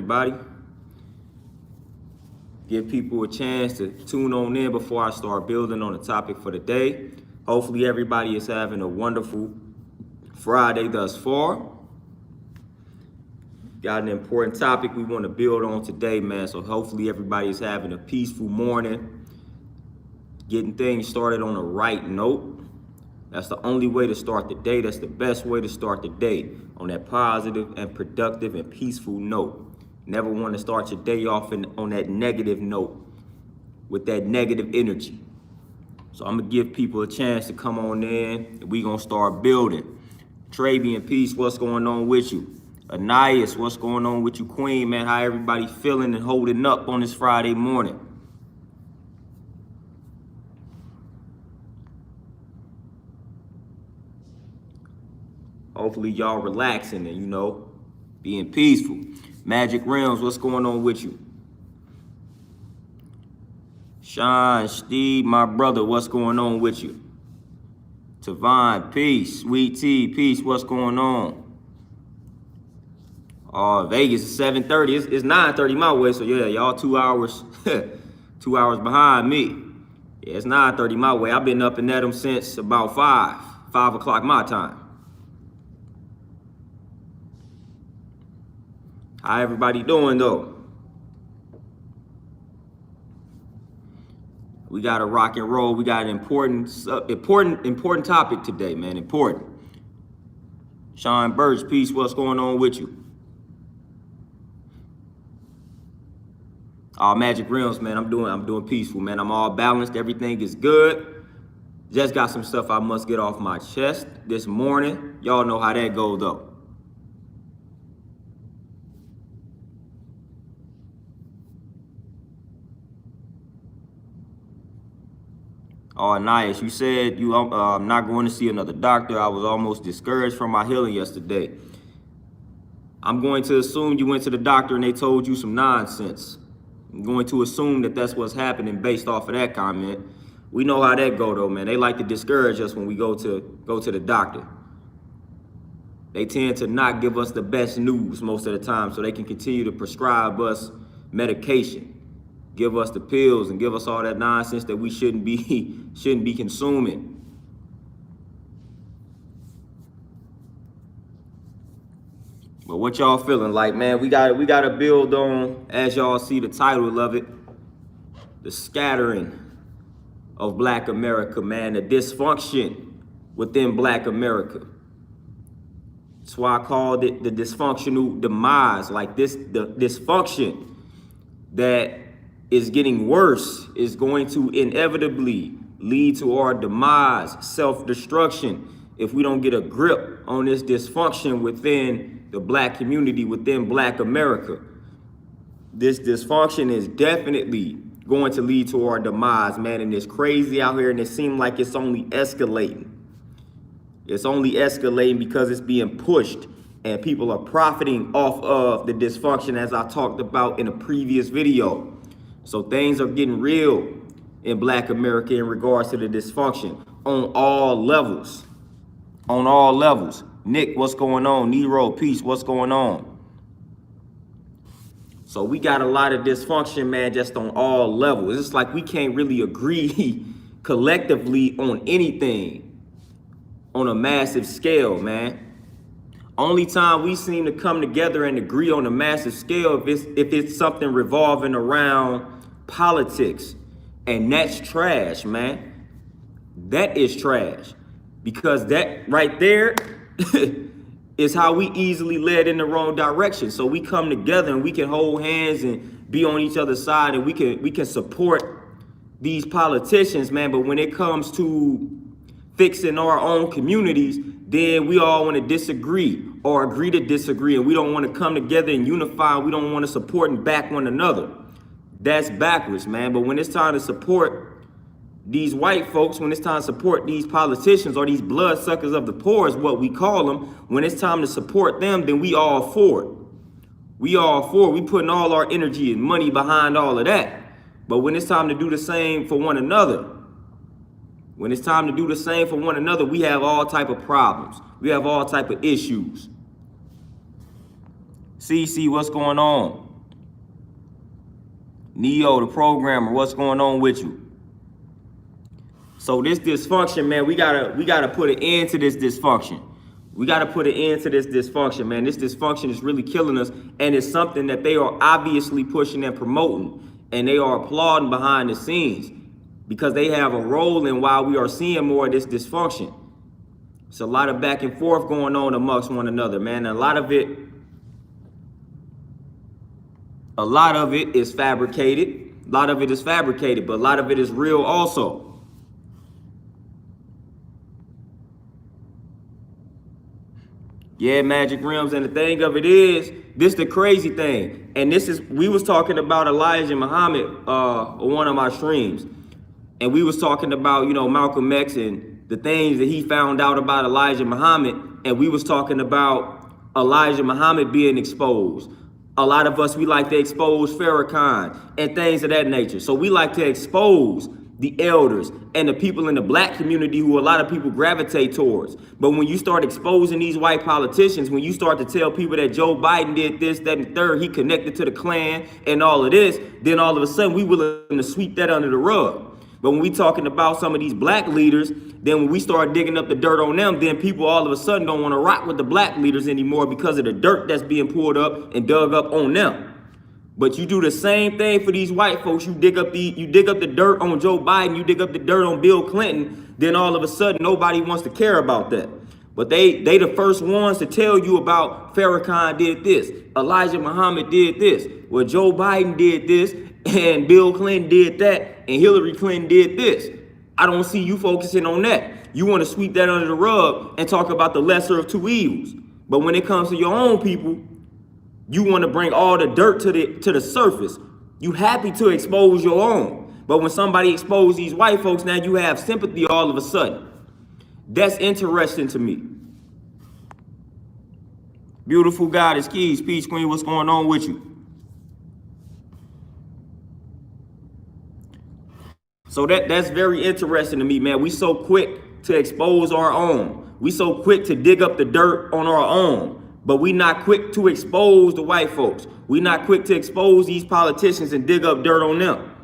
everybody. Give people a chance to tune on in before I start building on the topic for the day. Hopefully everybody is having a wonderful Friday thus far. Got an important topic we want to build on today, man. So hopefully everybody is having a peaceful morning, getting things started on the right note. That's the only way to start the day. That's the best way to start the day, on that positive and productive and peaceful note. Never want to start your day off on that negative note with that negative energy. So I'm going to give people a chance to come on in and we're going to start building. Travian, peace, what's going on with you? Anais, what's going on with you? Queen, man, how everybody feeling and holding up on this Friday morning? Hopefully y'all relaxing and, being peaceful. Magic Realms, what's going on with you? Sean, Steve, my brother, what's going on with you? Tavon, peace. Sweet Tea, peace, what's going on? Vegas is 7:30. It's 9:30 my way, so yeah, y'all 2 hours, 2 hours behind me. Yeah, it's 9:30 my way. I've been up and at 'em since about 5 o'clock my time. How everybody doing though? We got to rock and roll. We got an important topic today, man. Important. Sean Birch, peace. What's going on with you? Magic Realms, man. I'm doing peaceful, man. I'm all balanced. Everything is good. Just got some stuff I must get off my chest this morning. Y'all know how that goes though. Nice. You said I'm not going to see another doctor. I was almost discouraged from my healing yesterday. I'm going to assume you went to the doctor and they told you some nonsense. I'm going to assume that that's what's happening based off of that comment. We know how that go though, man. They like to discourage us when we go to the doctor. They tend to not give us the best news most of the time so they can continue to prescribe us medication. Give us the pills and give us all that nonsense that we shouldn't be consuming. But what y'all feeling like, man? We gotta build on, as y'all see the title of it, the scattering of Black America, man, the dysfunction within Black America. That's why I called it the dysfunctional demise. Like the dysfunction that is getting worse is going to inevitably lead to our demise, self-destruction, if we don't get a grip on this dysfunction within the Black community, within Black America. This dysfunction is definitely going to lead to our demise, man, and it's crazy out here, and it seems like it's only escalating. It's only escalating because it's being pushed, and people are profiting off of the dysfunction, as I talked about in a previous video. So things are getting real in Black America in regards to the dysfunction on all levels. On all levels. Nick, what's going on? Nero, peace, what's going on? So we got a lot of dysfunction, man, just on all levels. It's like we can't really agree collectively on anything on a massive scale, man. Only time we seem to come together and agree on a massive scale if it's something revolving around politics, and that's trash, man. That is trash, because that right there is how we easily led in the wrong direction. So we come together and we can hold hands and be on each other's side, and we can support these politicians, man. But when it comes to fixing our own communities, then we all want to disagree or agree to disagree, and we don't want to come together and unify. We don't want to support and back one another. That's backwards, man. But when it's time to support these white folks, when it's time to support these politicians or these bloodsuckers of the poor is what we call them, when it's time to support them, then we all for it. We all for it. We putting all our energy and money behind all of that. But when it's time to do the same for one another, we have all type of problems. We have all type of issues. CC, what's going on? Neo, the programmer, what's going on with you? So this dysfunction, man, we gotta put an end to this dysfunction. We gotta put an end to this dysfunction, man. This dysfunction is really killing us, and it's something that they are obviously pushing and promoting, and they are applauding behind the scenes because they have a role in why we are seeing more of this dysfunction. It's a lot of back and forth going on amongst one another, man. A lot of it is fabricated. A lot of it is fabricated, but a lot of it is real also. Yeah, Magic Rims, and the thing of it is, this the crazy thing, and this is, we was talking about Elijah Muhammad on one of my streams, and we was talking about, you know, Malcolm X and the things that he found out about Elijah Muhammad, and we was talking about Elijah Muhammad being exposed. A lot of us, we like to expose Farrakhan and things of that nature. So we like to expose the elders and the people in the black community who a lot of people gravitate towards. But when you start exposing these white politicians, when you start to tell people that Joe Biden did this, that, and the third, he connected to the Klan and all of this, then all of a sudden we willing to sweep that under the rug. But when we talking about some of these black leaders, then when we start digging up the dirt on them, then people all of a sudden don't want to rock with the black leaders anymore because of the dirt that's being pulled up and dug up on them. But you do the same thing for these white folks. You dig up the dirt on Joe Biden, you dig up the dirt on Bill Clinton, then all of a sudden nobody wants to care about that. But they the first ones to tell you about Farrakhan did this, Elijah Muhammad did this, well, Joe Biden did this, and Bill Clinton did that, and Hillary Clinton did this. I don't see you focusing on that. You want to sweep that under the rug and talk about the lesser of two evils. But when it comes to your own people, you want to bring all the dirt to the surface. You happy to expose your own. But when somebody exposes these white folks, now you have sympathy all of a sudden. That's interesting to me. Beautiful Goddess Keys, Peach Queen, what's going on with you? So that's very interesting to me, man. We so quick to expose our own. We so quick to dig up the dirt on our own. But we not quick to expose the white folks. We not quick to expose these politicians and dig up dirt on them.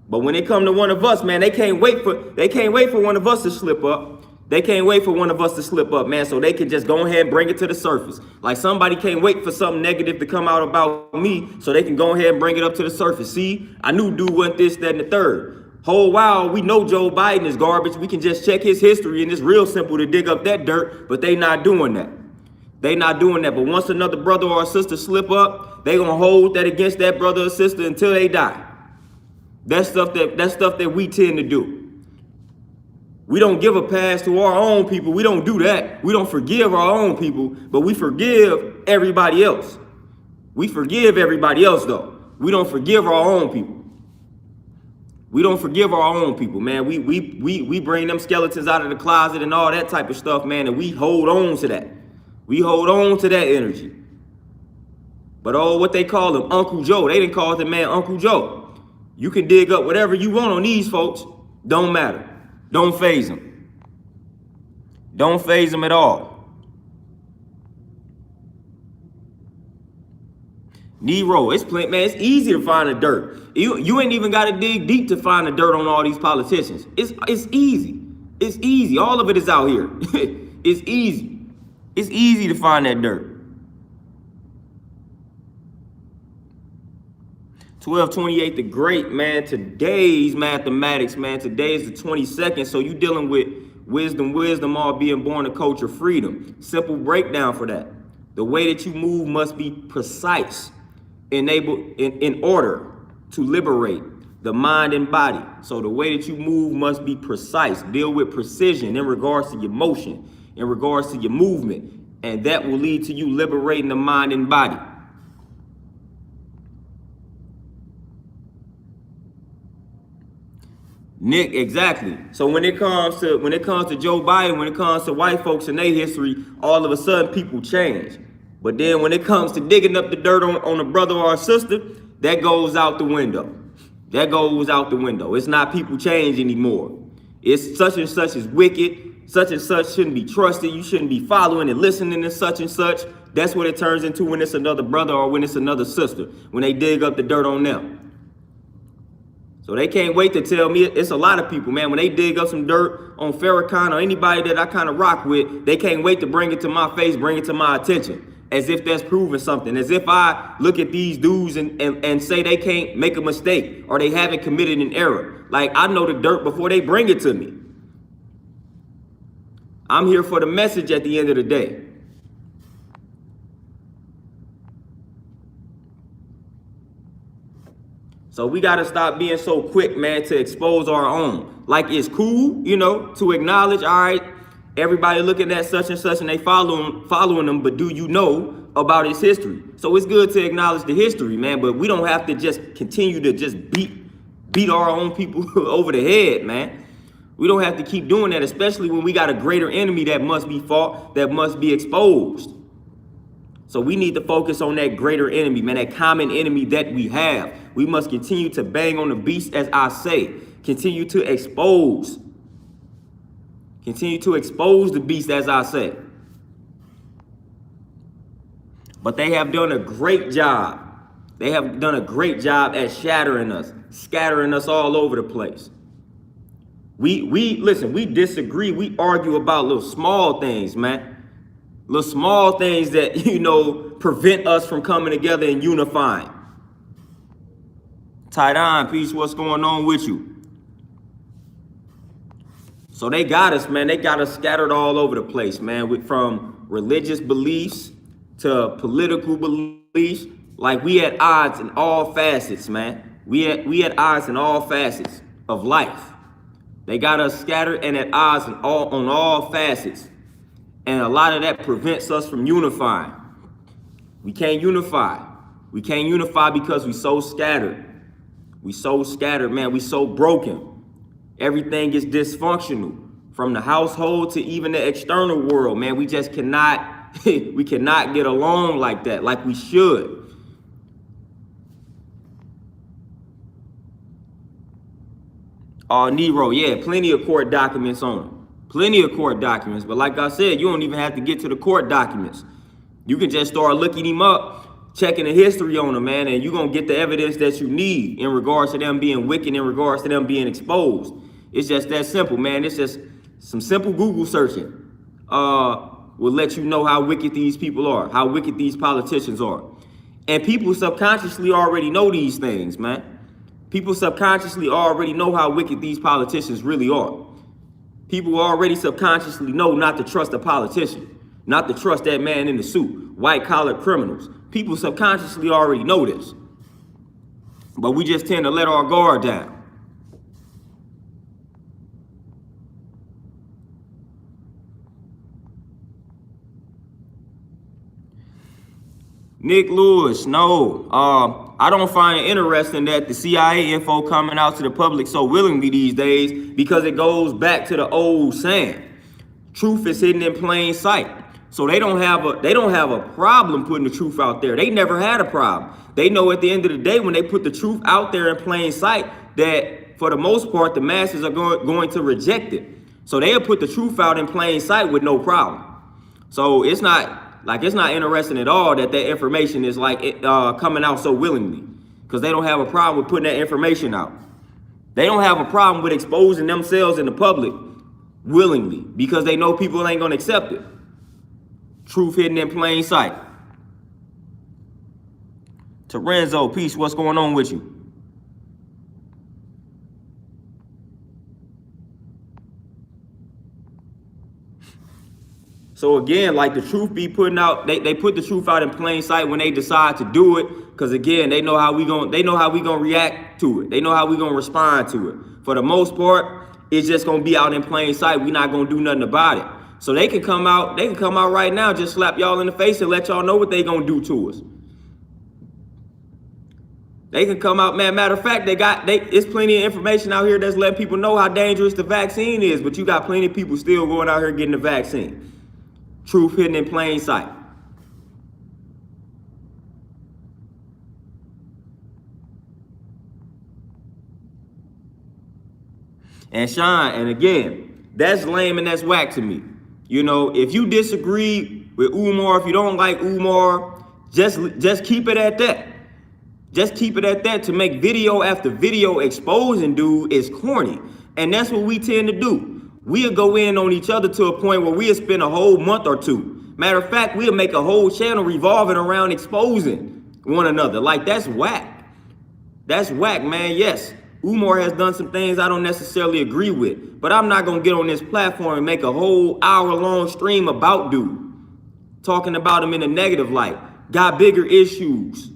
But when it come to one of us, man, they can't wait for one of us to slip up. They can't wait for one of us to slip up, man, so they can just go ahead and bring it to the surface. Like somebody can't wait for something negative to come out about me so they can go ahead and bring it up to the surface. See, I knew dude wasn't this, that, and the third. Whole while we know Joe Biden is garbage. We can just check his history and it's real simple to dig up that dirt, but they not doing that. They not doing that. But once another brother or sister slip up, they gonna hold that against that brother or sister until they die. That's stuff that we tend to do. We don't give a pass to our own people. We don't do that. We don't forgive our own people, but we forgive everybody else. We forgive everybody else though. We don't forgive our own people. We don't forgive our own people, man. We bring them skeletons out of the closet and all that type of stuff, man, and we hold on to that. We hold on to that energy. But oh, what they call him, Uncle Joe. They didn't call the man Uncle Joe. You can dig up whatever you want on these folks. Don't matter. Don't phase them. Don't phase them at all. Nero, it's man, it's easy to find the dirt. You ain't even got to dig deep to find the dirt on all these politicians. It's easy. It's easy. All of it is out here. It's easy. It's easy to find that dirt. 1228 the Great, man. Today's mathematics, man. Today is the 22nd. So you dealing with wisdom, all being born to culture freedom. Simple breakdown for that. The way that you move must be precise, in order to liberate the mind and body. So the way that you move must be precise. Deal with precision in regards to your motion, in regards to your movement, and that will lead to you liberating the mind and body. Nick, exactly. So when it comes to Joe Biden, when it comes to white folks and their history, all of a sudden people change. But then when it comes to digging up the dirt on a brother or a sister, that goes out the window. That goes out the window. It's not people change anymore. It's such and such is wicked. Such and such shouldn't be trusted. You shouldn't be following and listening to such and such. That's what it turns into when it's another brother or when it's another sister, when they dig up the dirt on them. So they can't wait to tell me. It's a lot of people, man, when they dig up some dirt on Farrakhan or anybody that I kind of rock with, they can't wait to bring it to my face, bring it to my attention, as if that's proving something, as if I look at these dudes and say they can't make a mistake or they haven't committed an error. Like, I know the dirt before they bring it to me. I'm here for the message at the end of the day. So we got to stop being so quick, man, to expose our own. Like, it's cool, you know, to acknowledge, all right, everybody looking at such and such and they following them, but do you know about his history? So it's good to acknowledge the history, man, but we don't have to just continue to just beat our own people over the head, man. We don't have to keep doing that, especially when we got a greater enemy that must be fought, that must be exposed. So we need to focus on that greater enemy, man, that common enemy that we have. We must continue to bang on the beast, as I say. Continue to expose. Continue to expose the beast, as I say. But they have done a great job. They have done a great job at shattering us, scattering us all over the place. Listen, we disagree. We argue about little small things, man. Little small things that, you know, prevent us from coming together and unifying. Tight on, peace, what's going on with you? So they got us, man. They got us scattered all over the place, man. From religious beliefs to political beliefs. Like, we at odds in all facets, man. We at odds in all facets of life. They got us scattered and at odds on all facets. And a lot of that prevents us from unifying. We can't unify. We can't unify because we so scattered. We so scattered, man. We so broken. Everything is dysfunctional, from the household to even the external world, man. We just cannot, we cannot get along like that, like we should. Nero, yeah, plenty of court documents on him. Plenty of court documents. But like I said, you don't even have to get to the court documents. You can just start looking him up, checking the history on them, man, and you're going to get the evidence that you need in regards to them being wicked, in regards to them being exposed. It's just that simple, man. It's just some simple Google searching will let you know how wicked these people are, how wicked these politicians are. And people subconsciously already know these things, man. People subconsciously already know how wicked these politicians really are. People already subconsciously know not to trust a politician, not to trust that man in the suit, white-collar criminals. People subconsciously already know this. But we just tend to let our guard down. Nick Lewis, no. I don't find it interesting that the CIA info coming out to the public so willingly these days, because it goes back to the old saying, truth is hidden in plain sight. So they don't have a problem putting the truth out there. They never had a problem. They know at the end of the day, when they put the truth out there in plain sight, that for the most part, the masses are going to reject it. So they'll put the truth out in plain sight with no problem. So it's not interesting at all that information is coming out so willingly, because they don't have a problem with putting that information out. They don't have a problem with exposing themselves in the public willingly, because they know people ain't going to accept it. Truth hidden in plain sight. Terenzo, peace, what's going on with you? So again, like, the truth be putting out, they put the truth out in plain sight when they decide to do it, because again, they know how we gonna react to it. They know how we gonna respond to it. For the most part, it's just gonna be out in plain sight. We're not gonna do nothing about it. So they can come out right now, just slap y'all in the face and let y'all know what they gonna do to us. They can come out, man. Matter of fact, it's plenty of information out here that's letting people know how dangerous the vaccine is, but you got plenty of people still going out here getting the vaccine. Truth hidden in plain sight. And Sean, and again, that's lame and that's whack to me. You know, if you disagree with Umar, if you don't like Umar, just keep it at that. Just keep it at that. To make video after video exposing dude is corny. And that's what we tend to do. We'll go in on each other to a point where we'll spend a whole month or two. Matter of fact, we'll make a whole channel revolving around exposing one another. Like, that's whack. That's whack, man. Yes, Umar has done some things I don't necessarily agree with, but I'm not going to get on this platform and make a whole hour-long stream about dude, talking about him in a negative light. Got bigger issues.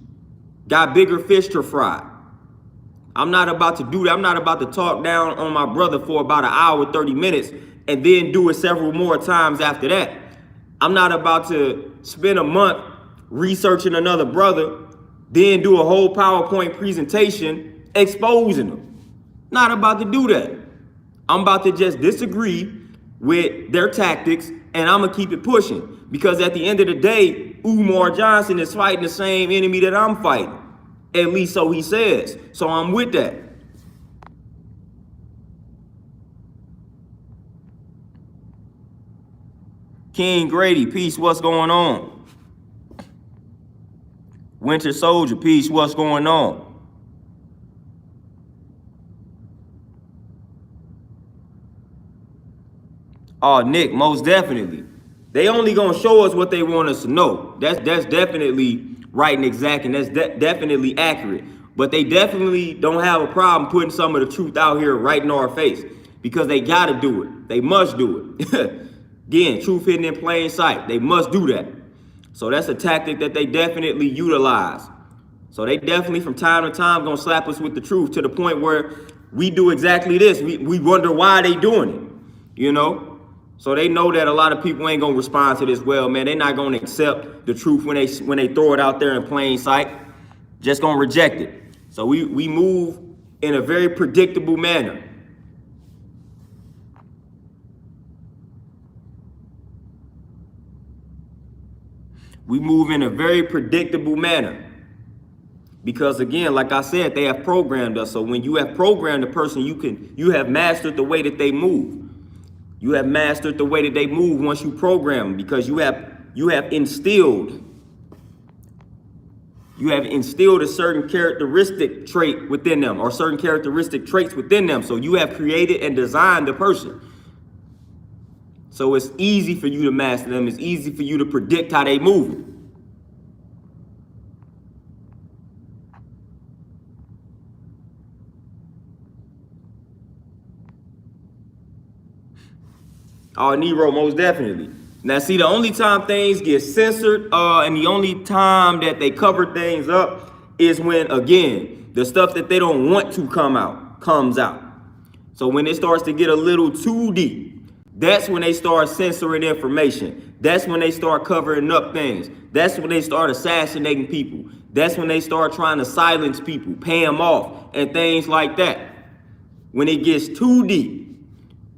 Got bigger fish to fry. I'm not about to do that. I'm not about to talk down on my brother for about an hour, 30 minutes, and then do it several more times after that. I'm not about to spend a month researching another brother, then do a whole PowerPoint presentation exposing them. Not about to do that. I'm about to just disagree with their tactics, and I'm gonna keep it pushing. Because at the end of the day, Umar Johnson is fighting the same enemy that I'm fighting. At least so he says. So I'm with that. King Grady, peace, what's going on? Winter Soldier, peace, what's going on? Oh, Nick, most definitely. They only gonna show us what they want us to know. That's definitely right and exact, and that's definitely accurate. But they definitely don't have a problem putting some of the truth out here right in our face, because they gotta do it. They must do it. Again, truth hidden in plain sight. They must do that. So that's a tactic that they definitely utilize. So they definitely from time to time gonna slap us with the truth to the point where we do exactly this. We wonder why they doing it, you know? So they know that a lot of people ain't gonna respond to this well, man. They're not gonna accept the truth when they throw it out there in plain sight. Just gonna reject it. So we move in a very predictable manner. We move in a very predictable manner. Because again, like I said, they have programmed us. So when you have programmed a person, you have mastered the way that they move. You have mastered the way that they move once you program them, because you have instilled a certain characteristic trait within them, or certain characteristic traits within them. So you have created and designed the person. So it's easy for you to master them. It's easy for you to predict how they move. Oh, Nero, most definitely. Now, see, the only time things get censored and the only time that they cover things up is when, again, the stuff that they don't want to come out comes out. So when it starts to get a little too deep, that's when they start censoring information. That's when they start covering up things. That's when they start assassinating people. That's when they start trying to silence people, pay them off, and things like that. When it gets too deep.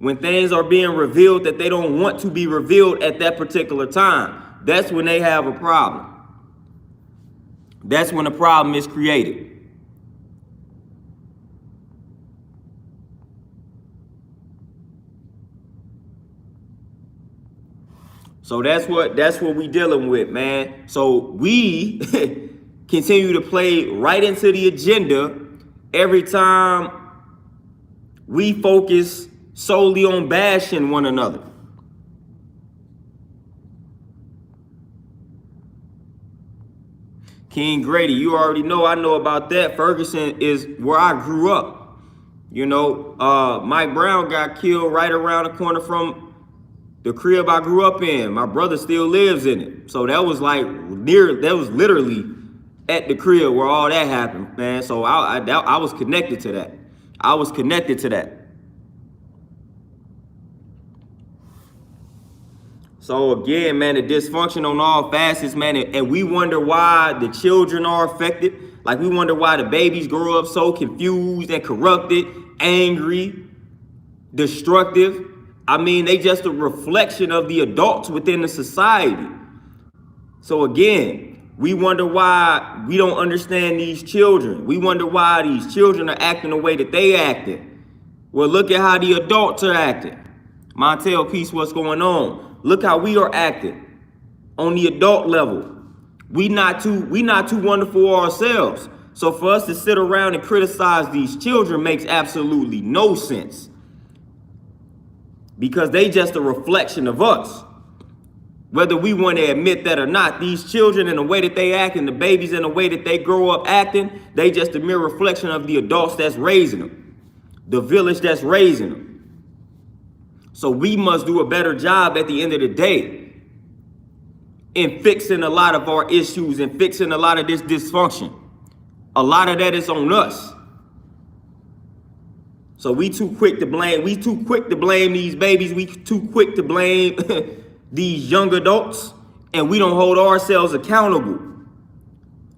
When things are being revealed that they don't want to be revealed at that particular time, that's when they have a problem. That's when a problem is created. So that's what we dealing with, man. So we continue to play right into the agenda every time we focus solely on bashing one another. King Grady, you already know, I know about that. Ferguson is where I grew up. You know, Mike Brown got killed right around the corner from the crib I grew up in. My brother still lives in it. So that was like that was literally at the crib where all that happened, man. So I was connected to that. I was connected to that. So again, man, the dysfunction on all facets, man, and we wonder why the children are affected. Like, we wonder why the babies grow up so confused and corrupted, angry, destructive. I mean, they just a reflection of the adults within the society. So again, we wonder why we don't understand these children. We wonder why these children are acting the way that they acted. Well, look at how the adults are acting. Montel, peace, what's going on? Look how we are acting on the adult level. We not too wonderful ourselves. So for us to sit around and criticize these children makes absolutely no sense, because they just a reflection of us. Whether we want to admit that or not, these children and the way that they act and the babies and the way that they grow up acting, they just a mere reflection of the adults that's raising them, the village that's raising them. So we must do a better job at the end of the day in fixing a lot of our issues and fixing a lot of this dysfunction. A lot of that is on us. So we too quick to blame. We too quick to blame these babies. We too quick to blame these young adults, and we don't hold ourselves accountable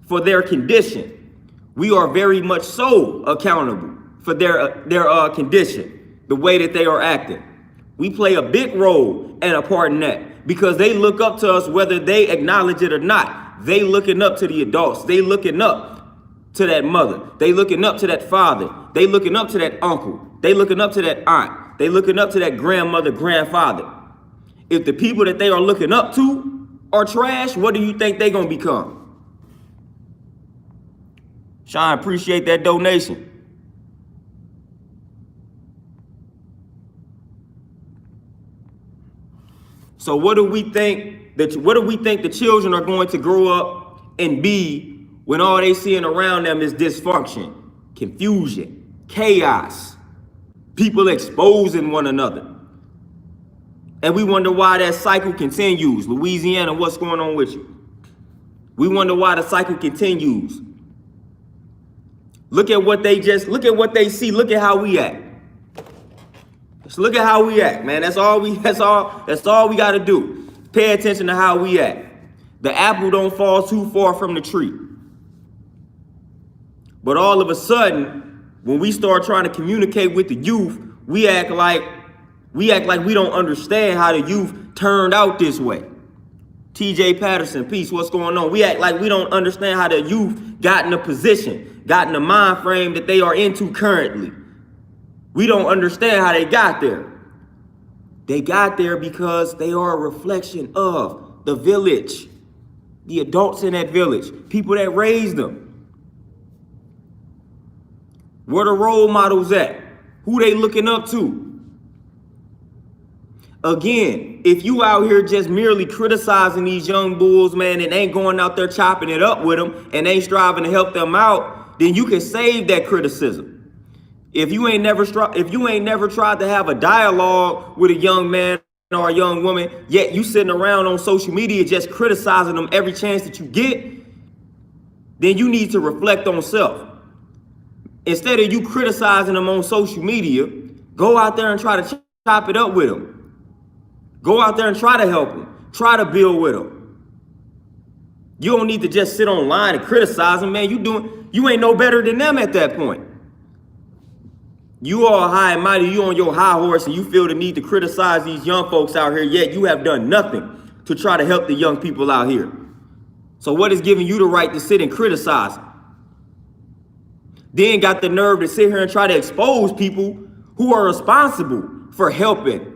for their condition. We are very much so accountable for their condition, the way that they are acting. We play a big role and a part in that, because they look up to us whether they acknowledge it or not. They looking up to the adults. They looking up to that mother. They looking up to that father. They looking up to that uncle. They looking up to that aunt. They looking up to that grandmother, grandfather. If the people that they are looking up to are trash, what do you think they gonna become? Sean, appreciate that donation. So what do we think the children are going to grow up and be when all they seeing around them is dysfunction, confusion, chaos, people exposing one another? And we wonder why that cycle continues. Louisiana, what's going on with you? We wonder why the cycle continues. Look at what they see. Look at how we act. Just look at how we act, man. That's all we got to do. Pay attention to how we act. The apple don't fall too far from the tree. But all of a sudden, when we start trying to communicate with the youth, we act like we don't understand how the youth turned out this way. TJ Patterson, peace, what's going on? We act like we don't understand how the youth got in a position, got in the mind frame that they are into currently. We don't understand how they got there. They got there because they are a reflection of the village, the adults in that village, people that raised them. Where the role models at? Who they looking up to? Again, if you out here just merely criticizing these young bulls, man, and ain't going out there chopping it up with them and ain't striving to help them out, then you can save that criticism. If you ain't never tried to have a dialogue with a young man or a young woman, yet you sitting around on social media just criticizing them every chance that you get, then you need to reflect on self. Instead of you criticizing them on social media, go out there and try to chop it up with them. Go out there and try to help them. Try to build with them. You don't need to just sit online and criticize them, man. You ain't no better than them at that point. You are high and mighty, you on your high horse, and you feel the need to criticize these young folks out here, yet you have done nothing to try to help the young people out here. So what is giving you the right to sit and criticize them? Then got the nerve to sit here and try to expose people who are responsible for helping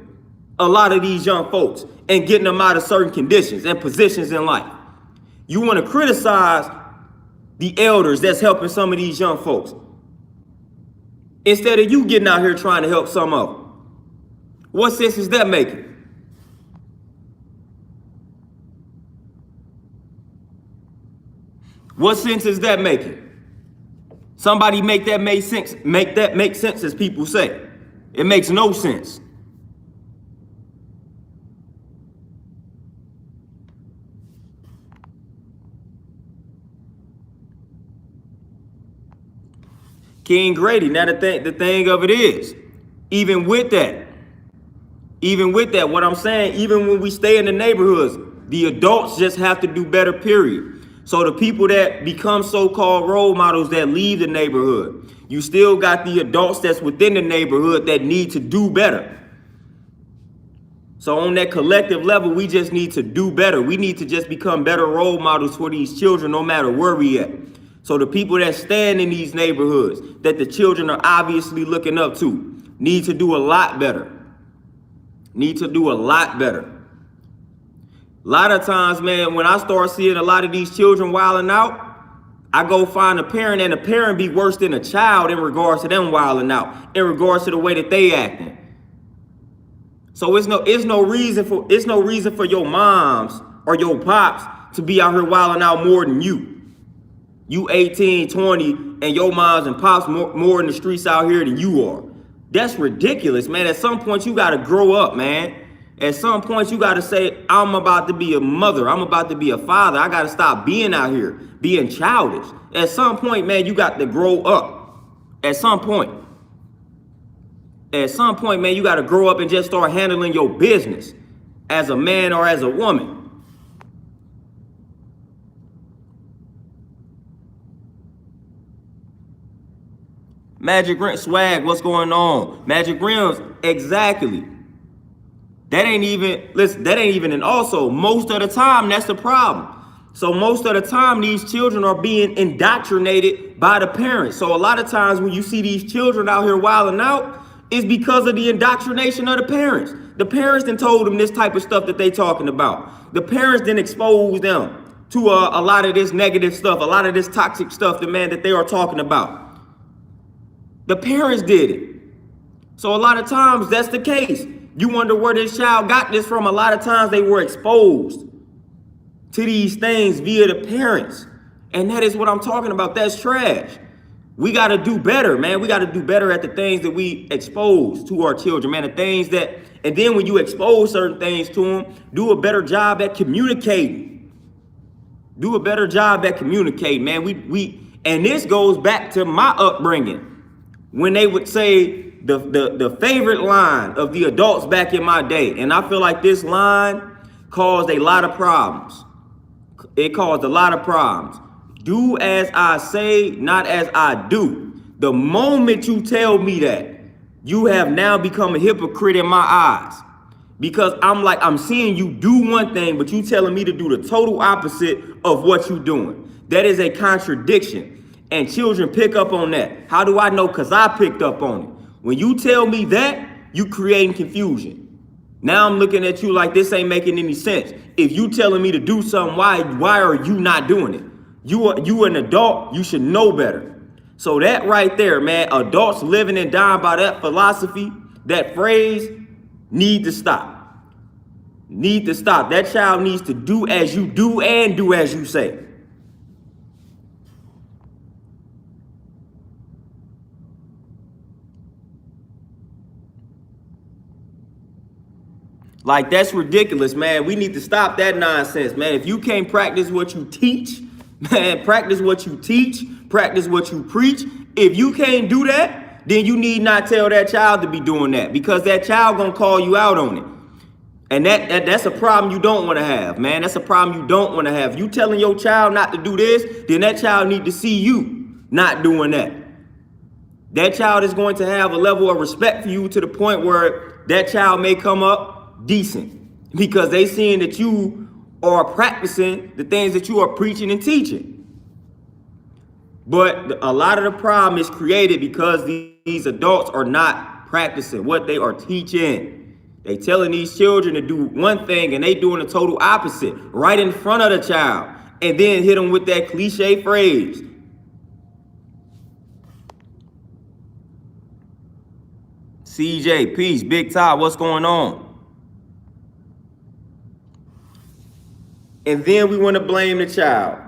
a lot of these young folks and getting them out of certain conditions and positions in life. You want to criticize the elders that's helping some of these young folks, instead of you getting out here trying to help some of them. What sense is that making? What sense is that making? Somebody make that make sense. Make that make sense, as people say. It makes no sense. King Grady, now the thing of it is, even with that, what I'm saying, even when we stay in the neighborhoods, the adults just have to do better, period. So the people that become so-called role models that leave the neighborhood, you still got the adults that's within the neighborhood that need to do better. So on that collective level, we just need to do better. We need to just become better role models for these children, no matter where we at. So the people that stand in these neighborhoods that the children are obviously looking up to need to do a lot better. A lot of times, man, when I start seeing a lot of these children wilding out, I go find a parent and the parent be worse than a child in regards to them wilding out, in regards to the way that they acting. So it's no reason for your moms or your pops to be out here wilding out more than you. You 18, 20, and your moms and pops more in the streets out here than you are. That's ridiculous, man. At some point, you got to grow up, man. At some point, you got to say, I'm about to be a mother. I'm about to be a father. I got to stop being out here, being childish. At some point, man, you got to grow up. At some point. At some point, man, you got to grow up and just start handling your business as a man or as a woman. Magic Rim swag, what's going on? Magic Rims, exactly. That ain't even, and also most of the time, that's the problem. So most of the time, these children are being indoctrinated by the parents. So a lot of times when you see these children out here wilding out, it's because of the indoctrination of the parents. The parents then told them this type of stuff that they talking about. The parents then exposed them to a lot of this negative stuff, a lot of this toxic stuff, that they are talking about. The parents did it. So a lot of times that's the case. You wonder where this child got this from. A lot of times they were exposed to these things via the parents. And that is what I'm talking about. That's trash. We got to do better, man. We got to do better at the things that we expose to our children, man. The things that, and then when you expose certain things to them, do a better job at communicating. Do a better job at communicating, man. And this goes back to my upbringing. When they would say the favorite line of the adults back in my day, and I feel like this line caused a lot of problems. It caused a lot of problems. Do as I say, not as I do. The moment you tell me that, you have now become a hypocrite in my eyes. Because I'm seeing you do one thing, but you telling me to do the total opposite of what you're doing. That is a contradiction. And children pick up on that. How do I know? Because I picked up on it. When you tell me that, you creating confusion. Now I'm looking at you like this ain't making any sense. If you telling me to do something, why are you not doing it? You an adult, you should know better. So that right there, man, adults living and dying by that philosophy, that phrase, need to stop. Need to stop. That child needs to do as you do and do as you say. Like, that's ridiculous, man. We need to stop that nonsense, man. If you can't practice what you teach, man, practice what you teach, practice what you preach. If you can't do that, then you need not tell that child to be doing that, because that child gonna call you out on it. And that's a problem you don't want to have, man. That's a problem you don't want to have. You telling your child not to do this, then that child need to see you not doing that. That child is going to have a level of respect for you to the point where that child may come up decent, because they seeing that you are practicing the things that you are preaching and teaching. But a lot of the problem is created because these adults are not practicing what they are teaching. They telling these children to do one thing and they doing the total opposite right in front of the child, and then hit them with that cliche phrase. CJ, peace. Big Todd, what's going on? And then we want to blame the child.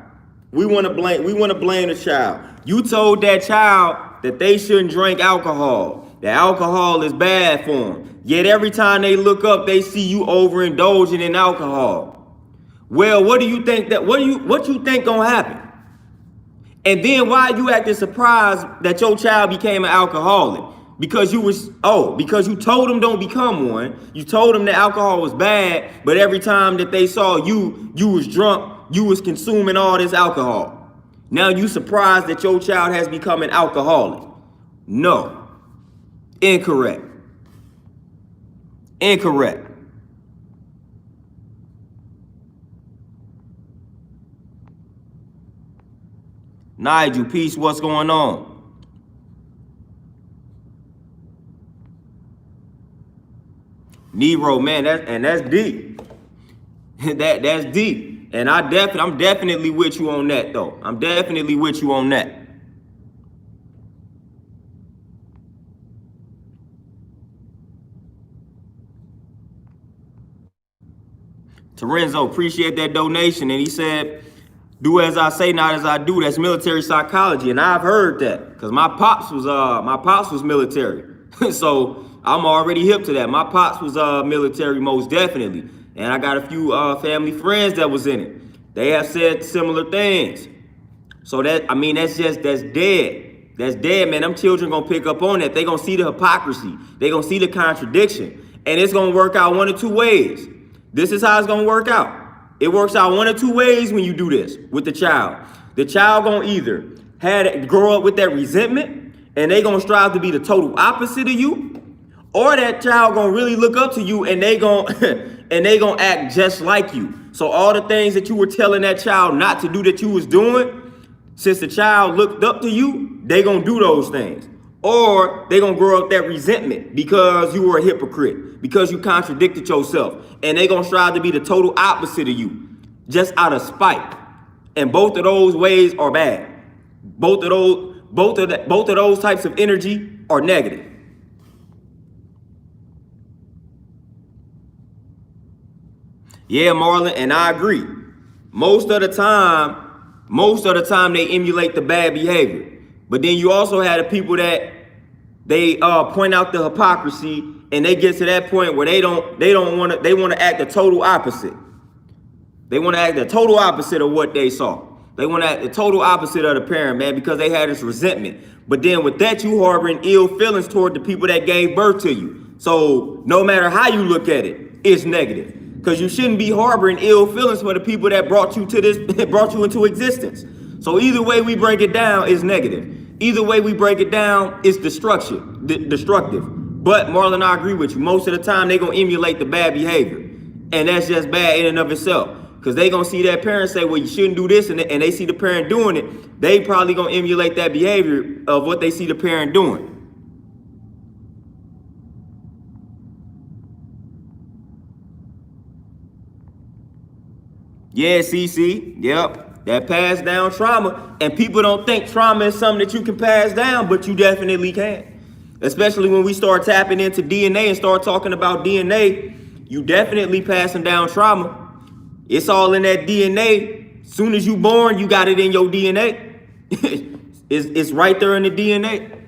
We want to blame the child. You told that child that they shouldn't drink alcohol, that alcohol is bad for them. Yet every time they look up, they see you overindulging in alcohol. Well, what you think gonna happen? And then why you acting surprised that your child became an alcoholic? Because you told them don't become one. You told them that alcohol was bad, but every time that they saw you was drunk, you was consuming all this alcohol. Now you surprised that your child has become an alcoholic. No. Incorrect. Incorrect. Nigel, peace, what's going on? Nero, man, that's deep. That's deep. And I'm definitely with you on that, though. I'm definitely with you on that. Terenzo, appreciate that donation. And he said, do as I say, not as I do. That's military psychology. And I've heard that because my pops was military. So I'm already hip to that. My pops was military, most definitely. And I got a few family friends that was in it. They have said similar things. So that's dead. That's dead, man. Them children gonna pick up on that. They gonna see the hypocrisy. They gonna see the contradiction. And it's gonna work out one of two ways. This is how it's gonna work out. It works out one of two ways when you do this with the child. The child gonna either grow up with that resentment and they gonna strive to be the total opposite of you, or that child gonna really look up to you and they gonna act just like you. So all the things that you were telling that child not to do that you was doing, since the child looked up to you, they gonna do those things. Or they gonna grow up that resentment because you were a hypocrite, because you contradicted yourself, and they gonna strive to be the total opposite of you, just out of spite. And both of those ways are bad. Both of those types of energy are negative. Yeah, Marlon, and I agree. Most of the time they emulate the bad behavior. But then you also had the people that they point out the hypocrisy, and they get to that point where they want to act the total opposite. They want to act the total opposite of what they saw. They want to act the total opposite of the parent, man, because they had this resentment. But then with that, you harboring ill feelings toward the people that gave birth to you. So no matter how you look at it, it's negative. Because you shouldn't be harboring ill feelings for the people that brought you into existence. So either way we break it down is negative. Either way we break it down is destructive. But Marlon, I agree with you. Most of the time they gonna emulate the bad behavior, and that's just bad in and of itself. Because they gonna see that parent say, well, you shouldn't do this, and they see the parent doing it. They probably gonna emulate that behavior of what they see the parent doing. Yeah, CC. Yep. That passed down trauma. And people don't think trauma is something that you can pass down, but you definitely can. Especially when we start tapping into DNA and start talking about DNA, you definitely passing down trauma. It's all in that DNA. Soon as you born, you got it in your DNA. It's right there in the DNA.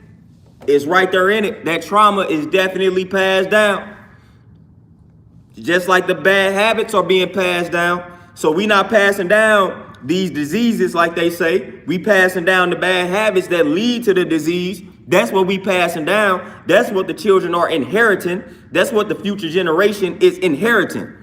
It's right there in it. That trauma is definitely passed down. Just like the bad habits are being passed down. So we not passing down these diseases like they say. We passing down the bad habits that lead to the disease. That's what we passing down. That's what the children are inheriting. That's what the future generation is inheriting.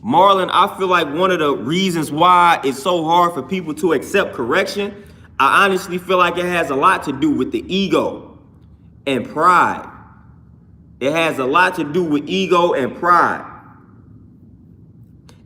Marlon, I feel like one of the reasons why it's so hard for people to accept correction, I honestly feel like it has a lot to do with the ego and pride. It has a lot to do with ego and pride.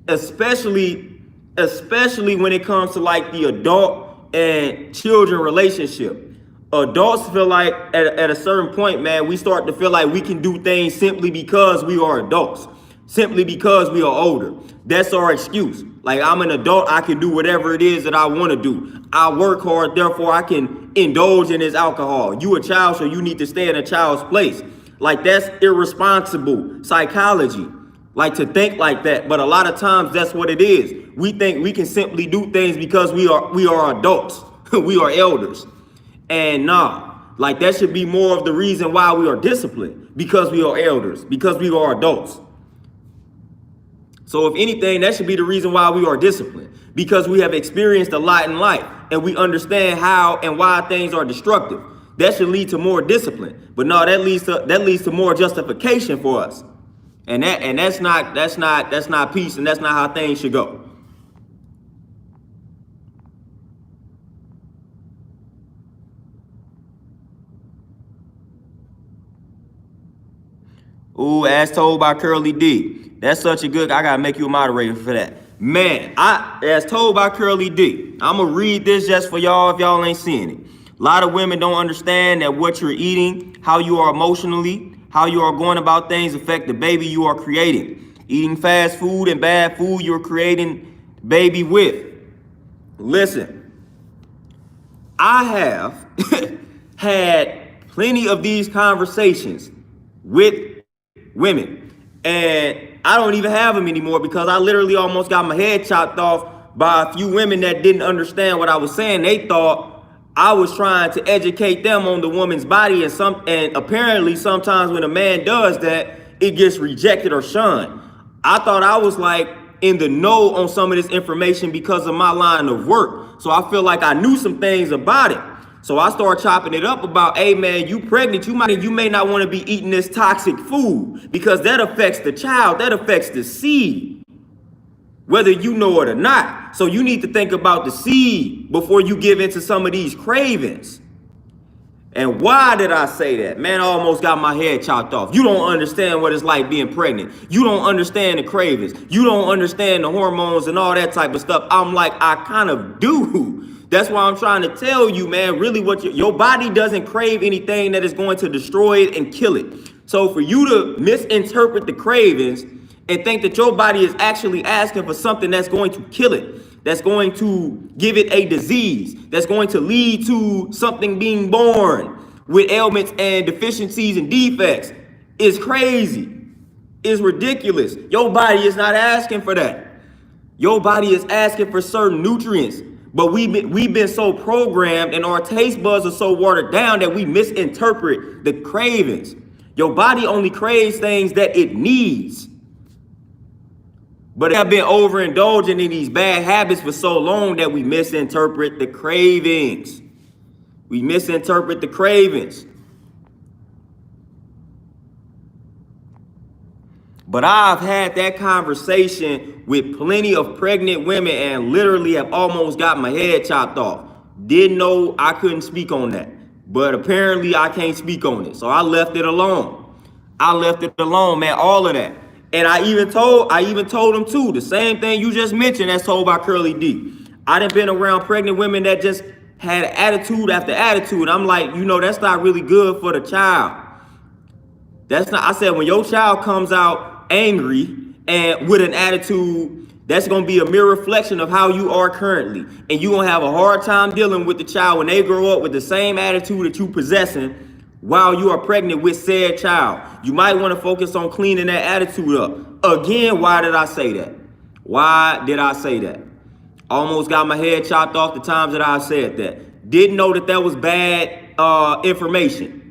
Especially when it comes to like the adult and children relationship. Adults feel like at a certain point, man, we start to feel like we can do things simply because we are adults. Simply because we are older. That's our excuse. Like, I'm an adult, I can do whatever it is that I want to do. I work hard, therefore I can indulge in this alcohol. You a child, so you need to stay in a child's place. Like, that's irresponsible psychology. Like, to think like that. But a lot of times that's what it is. We think we can simply do things because we are adults. We are elders. And nah, like, that should be more of the reason why we are disciplined. Because we are elders. Because we are adults. So if anything, that should be the reason why we are disciplined, because we have experienced a lot in life and we understand how and why things are destructive. That should lead to more discipline. But no, that leads to more justification for us. And that's not peace, and that's not how things should go. Ooh, as told by Curly D. That's such a good, I gotta make you a moderator for that. Man, as told by Curly D. I'm gonna read this just for y'all if y'all ain't seeing it. A lot of women don't understand that what you're eating, how you are emotionally, how you are going about things affect the baby you are creating. Eating fast food and bad food you're creating baby with. Listen, I have had plenty of these conversations with women, and I don't even have them anymore because I literally almost got my head chopped off by a few women that didn't understand what I was saying. They thought I was trying to educate them on the woman's body, and apparently sometimes when a man does that, it gets rejected or shunned. I thought I was like in the know on some of this information because of my line of work. So I feel like I knew some things about it. So I started chopping it up about, hey man, you pregnant, you may not want to be eating this toxic food because that affects the child, that affects the seed, whether you know it or not. So you need to think about the seed before you give into some of these cravings. And why did I say that? Man, I almost got my head chopped off. You don't understand what it's like being pregnant. You don't understand the cravings. You don't understand the hormones and all that type of stuff. I'm like, I kind of do. That's why I'm trying to tell you, man, really what your body doesn't crave anything that is going to destroy it and kill it. So for you to misinterpret the cravings and think that your body is actually asking for something that's going to kill it, that's going to give it a disease, that's going to lead to something being born with ailments and deficiencies and defects, is crazy, is ridiculous. Your body is not asking for that. Your body is asking for certain nutrients. But we've been so programmed and our taste buds are so watered down that we misinterpret the cravings. Your body only craves things that it needs. But we have been overindulging in these bad habits for so long that we misinterpret the cravings. We misinterpret the cravings. But I've had that conversation with plenty of pregnant women and literally have almost got my head chopped off. Didn't know I couldn't speak on that. But apparently I can't speak on it. So I left it alone. I left it alone, man, all of that. And I even told them too, the same thing you just mentioned that's told by Curly D. I done been around pregnant women that just had attitude after attitude. I'm like, that's not really good for the child. That's not, I said, when your child comes out angry and with an attitude, that's going to be a mere reflection of how you are currently. And you're going to have a hard time dealing with the child when they grow up with the same attitude that you possessing while you are pregnant with said child. You might want to focus on cleaning that attitude up. Again, why did I say that? Why did I say that? Almost got my head chopped off the times that I said that. Didn't know that was bad information.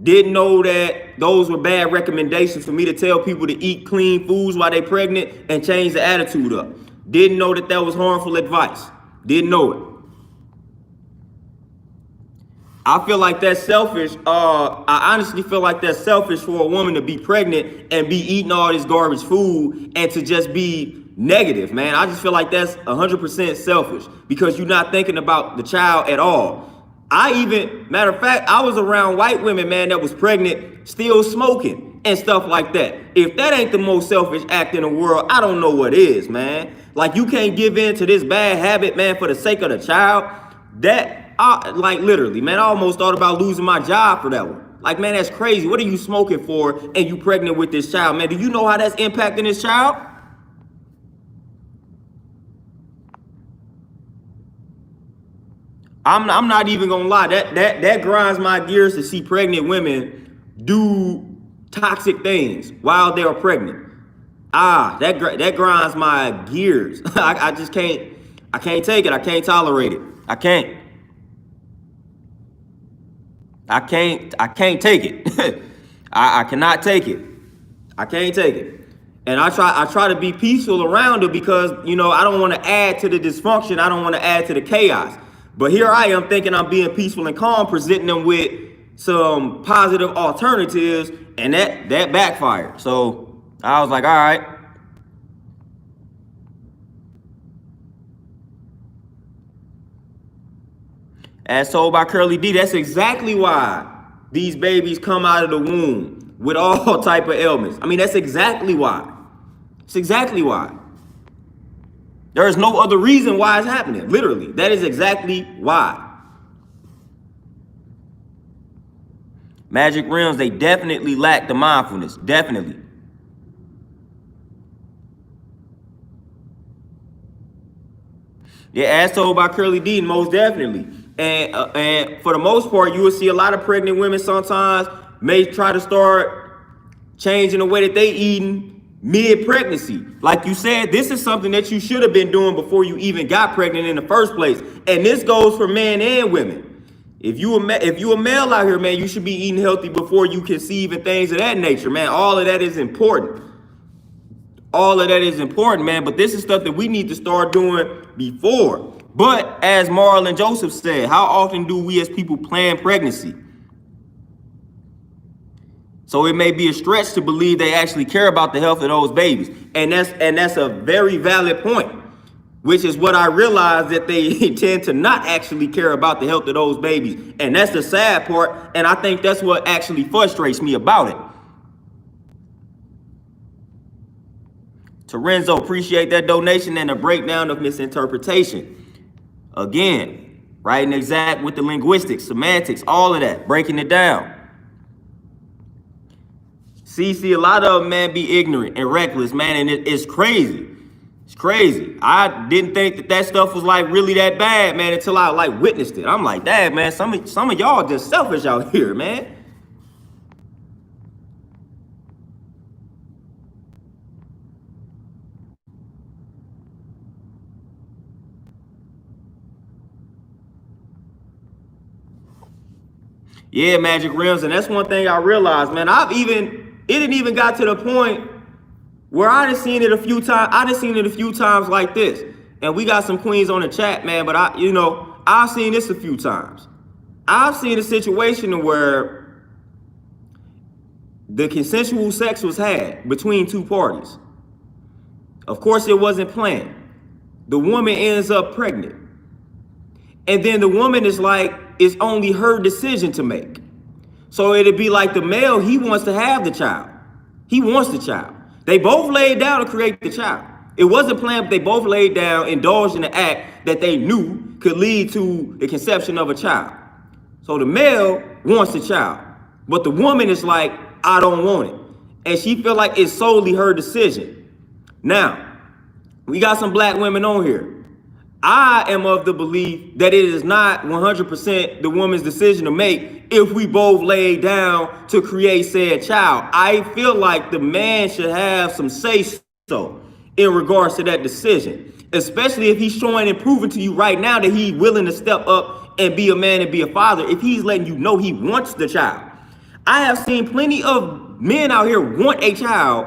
Didn't know that those were bad recommendations for me to tell people to eat clean foods while they're pregnant and change the attitude up. Didn't know that was harmful advice. Didn't know it. I feel like that's selfish. I honestly feel like that's selfish for a woman to be pregnant and be eating all this garbage food and to just be negative, man. I just feel like that's 100% selfish because you're not thinking about the child at all. Matter of fact, I was around white women, man, that was pregnant, still smoking and stuff like that. If that ain't the most selfish act in the world, I don't know what is, man. Like, you can't give in to this bad habit, man, for the sake of the child. Like, literally, man, I almost thought about losing my job for that one. Like, man, that's crazy. What are you smoking for and you pregnant with this child, man? Do you know how that's impacting this child? I'm not even gonna lie. That grinds my gears to see pregnant women do toxic things while they're pregnant. That grinds my gears. I just can't. I can't take it. I can't tolerate it. I can't take it. I cannot take it. I can't take it. And I try to be peaceful around it because, I don't want to add to the dysfunction. I don't want to add to the chaos. But here I am thinking I'm being peaceful and calm, presenting them with some positive alternatives, and that backfired. So I was like, all right. As told by Curly D, that's exactly why these babies come out of the womb with all type of ailments. I mean, that's exactly why. It's exactly why. There is no other reason why it's happening. Literally, that is exactly why. Magic rims, they definitely lack the mindfulness. Definitely. Yeah, as told by Curly D, most definitely. And for the most part, you will see a lot of pregnant women sometimes may try to start changing the way that they eating mid-pregnancy. Like you said, this is something that you should have been doing before you even got pregnant in the first place. And this goes for men and women. If you a male out here, man, you should be eating healthy before you conceive and things of that nature, man. All of that is important. All of that is important, man. But this is stuff that we need to start doing before. But as Marlon Joseph said, how often do we as people plan pregnancy? So it may be a stretch to believe they actually care about the health of those babies. And that's a very valid point, which is what I realized, that they tend to not actually care about the health of those babies. And that's the sad part. And I think that's what actually frustrates me about it. Terenzo, appreciate that donation and a breakdown of misinterpretation. Again, right and exact with the linguistics, semantics, all of that, breaking it down. See, a lot of them, man, be ignorant and reckless, man, and it's crazy. It's crazy. I didn't think that stuff was like really that bad, man, until I like witnessed it. I'm like, dang, man, some of y'all just selfish out here, man. Yeah, magic rims, and that's one thing I realized, man. It didn't even got to the point where I done seen it a few times. I done seen it a few times like this, and we got some queens on the chat, man. But I've seen this a few times. I've seen a situation where the consensual sex was had between two parties. Of course, it wasn't planned. The woman ends up pregnant, and then the woman is like, it's only her decision to make. So it'd be like the male, he wants to have the child. He wants the child. They both laid down to create the child. It wasn't planned, but they both laid down, indulged in an act that they knew could lead to the conception of a child. So the male wants the child, but the woman is like, I don't want it. And she feel like it's solely her decision. Now, we got some black women on here. I am of the belief that it is not 100% the woman's decision to make if we both lay down to create said child. I feel like the man should have some say-so in regards to that decision, especially if he's showing and proving to you right now that he's willing to step up and be a man and be a father, if he's letting you know he wants the child. I have seen plenty of men out here want a child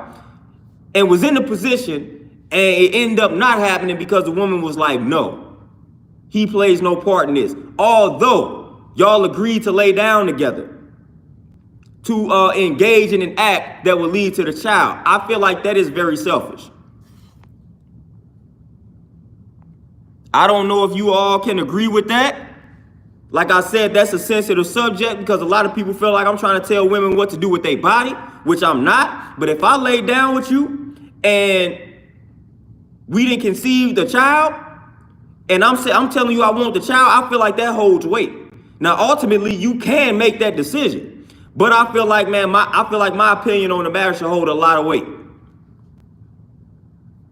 and was in the position, and it ended up not happening because the woman was like, no, he plays no part in this. Although y'all agreed to lay down together to engage in an act that will lead to the child. I feel like that is very selfish. I don't know if you all can agree with that. Like I said, that's a sensitive subject because a lot of people feel like I'm trying to tell women what to do with their body, which I'm not. But if I lay down with you and we didn't conceive the child, and I'm telling you I want the child, I feel like that holds weight. Now, ultimately, you can make that decision, but I feel like, man, my opinion on the matter should hold a lot of weight.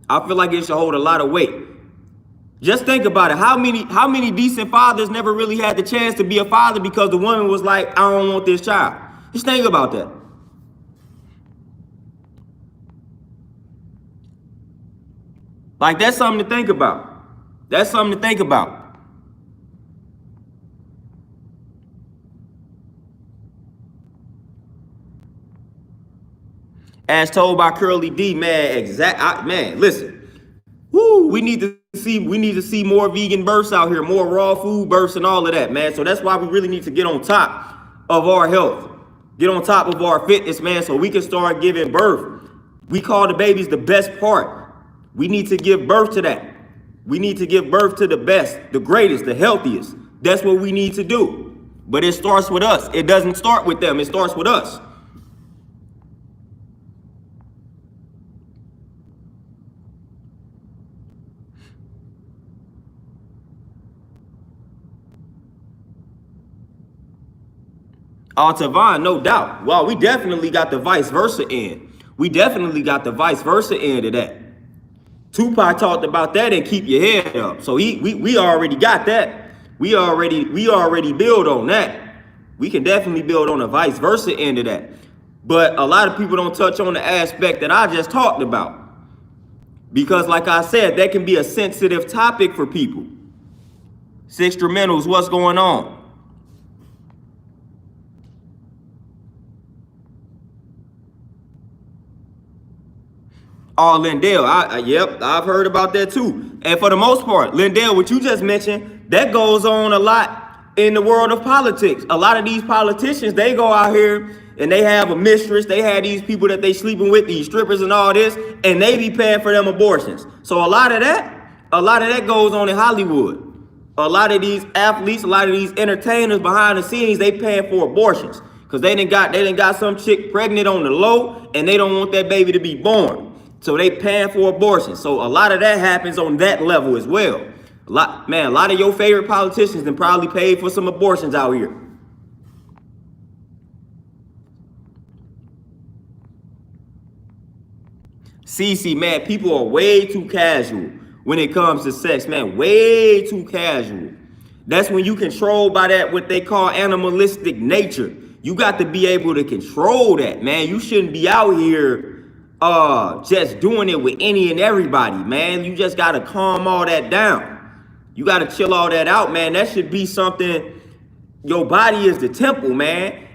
I feel like it should hold a lot of weight. Just think about it. How many decent fathers never really had the chance to be a father because the woman was like, I don't want this child? Just think about that. Like, that's something to think about. That's something to think about. As told by Curly D, man, man, listen. Woo, we need to see more vegan births out here, more raw food births and all of that, man. So that's why we really need to get on top of our health, get on top of our fitness, man, so we can start giving birth. We call the babies the best part. We need to give birth to that. We need to give birth to the best, the greatest, the healthiest. That's what we need to do. But it starts with us. It doesn't start with them. It starts with us. Tavon, no doubt. Well, we definitely got the vice versa end. We definitely got the vice versa end of that. Tupac talked about that and keep your head up. So we already got that. We already build on that. We can definitely build on the vice versa end of that. But a lot of people don't touch on the aspect that I just talked about. Because like I said, that can be a sensitive topic for people. Sixtramentals, what's going on? Oh, Lindell, yep, I've heard about that too. And for the most part, Lindell, what you just mentioned, that goes on a lot in the world of politics. A lot of these politicians, they go out here and they have a mistress. They have these people that they sleeping with, these strippers and all this, and they be paying for them abortions. So a lot of that goes on in Hollywood. A lot of these athletes, a lot of these entertainers behind the scenes, they paying for abortions because they done got some chick pregnant on the low, and they don't want that baby to be born. So they paying for abortion. So a lot of that happens on that level as well. A lot of your favorite politicians then probably paid for some abortions out here. CC, man, people are way too casual when it comes to sex, man. Way too casual. That's when you control by that what they call animalistic nature. You got to be able to control that, man. You shouldn't be out here just doing it with any and everybody, man. You just gotta calm all that down. You gotta chill all that out, man. That should be something. Your body is the temple, man.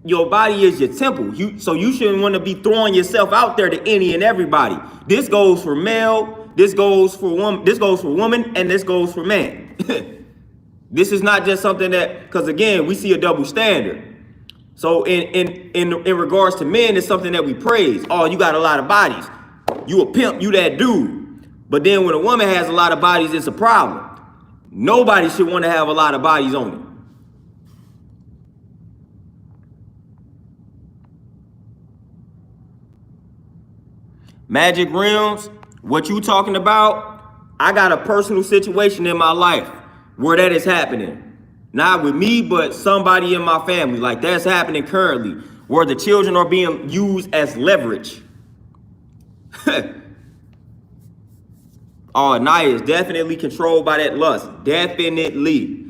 Your body is your temple. So you shouldn't want to be throwing yourself out there to any and everybody. This goes for male, this goes for woman, and this goes for man. This is not just something that, because again, we see a double standard. So in regards to men, it's something that we praise. Oh, you got a lot of bodies. You a pimp, you that dude. But then when a woman has a lot of bodies, it's a problem. Nobody should want to have a lot of bodies on it. Magic Realms, what you talking about? I got a personal situation in my life where that is happening. Not with me, but somebody in my family. Like that's happening currently, where the children are being used as leverage. Oh, Naya is definitely controlled by that lust. Definitely.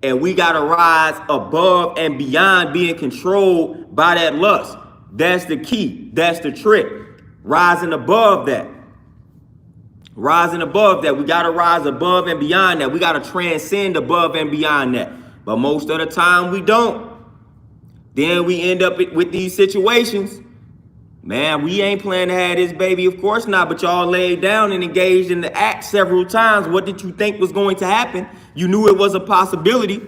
And we got to rise above and beyond being controlled by that lust. That's the key. That's the trick. Rising above that. Rising above that. We got to rise above and beyond that. We got to transcend above and beyond that. But most of the time we don't. Then we end up with these situations. Man, we ain't planning to have this baby. Of course not. But y'all laid down and engaged in the act several times. What did you think was going to happen? You knew it was a possibility.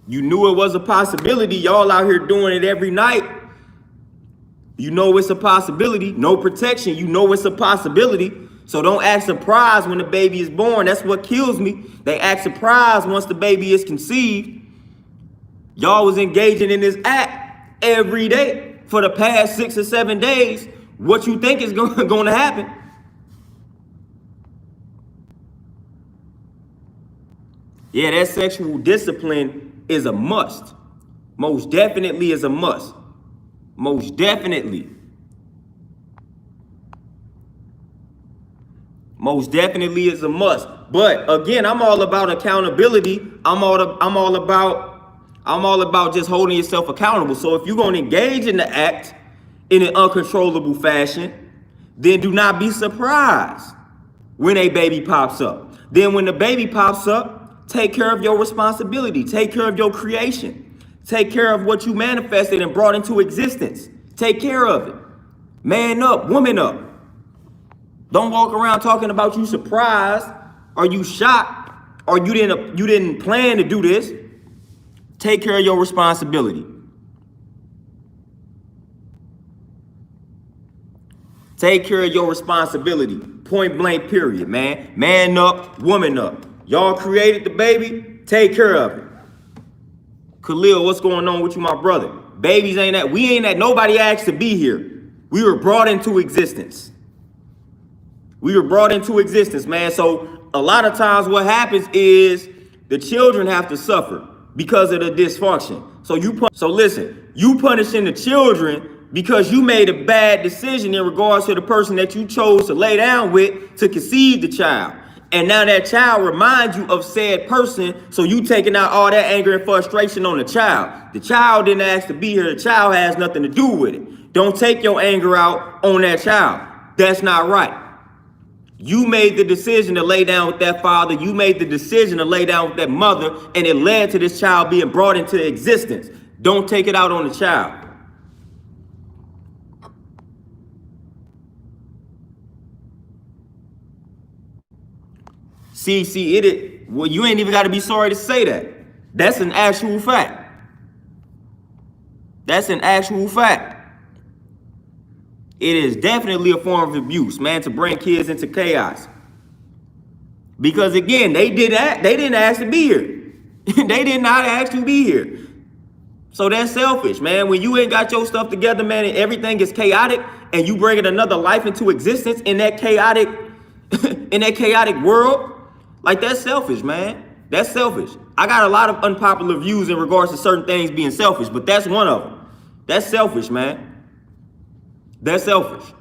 You knew it was a possibility. Y'all out here doing it every night. You know it's a possibility. No protection. You know it's a possibility. So don't act surprised when the baby is born. That's what kills me. They act surprised once the baby is conceived. Y'all was engaging in this act every day for the past 6 or 7 days. What you think is going to happen? Yeah, that sexual discipline is a must. Most definitely is a must. Most definitely. Most definitely is a must. But again, I'm all about accountability. I'm all about just holding yourself accountable. So if you're going to engage in the act in an uncontrollable fashion, then do not be surprised when a baby pops up. Then when the baby pops up, take care of your responsibility. Take care of your creation. Take care of what you manifested and brought into existence. Take care of it. Man up, woman up. Don't walk around talking about you surprised or you shocked or you didn't plan to do this. Take care of your responsibility. Take care of your responsibility. Point blank period, man. Man up, woman up. Y'all created the baby, take care of it. Khalil, what's going on with you, my brother? Babies ain't that. We ain't that. Nobody asked to be here. We were brought into existence. We were brought into existence, man. So a lot of times what happens is the children have to suffer because of the dysfunction. So listen, you punishing the children because you made a bad decision in regards to the person that you chose to lay down with to conceive the child. And now that child reminds you of said person, so you taking out all that anger and frustration on the child. The child didn't ask to be here. The child has nothing to do with it. Don't take your anger out on that child. That's not right. You made the decision to lay down with that father. You made the decision to lay down with that mother, and it led to this child being brought into existence. Don't take it out on the child. Well, you ain't even got to be sorry to say that. That's an actual fact. That's an actual fact. It is definitely a form of abuse, man, to bring kids into chaos. Because again, they didn't ask to be here. They did not ask to be here. So that's selfish, man. When you ain't got your stuff together, man, and everything is chaotic, and you bringing another life into existence in that chaotic, world, like that's selfish, man. That's selfish. I got a lot of unpopular views in regards to certain things being selfish, but that's one of them. That's selfish, man. That's selfish.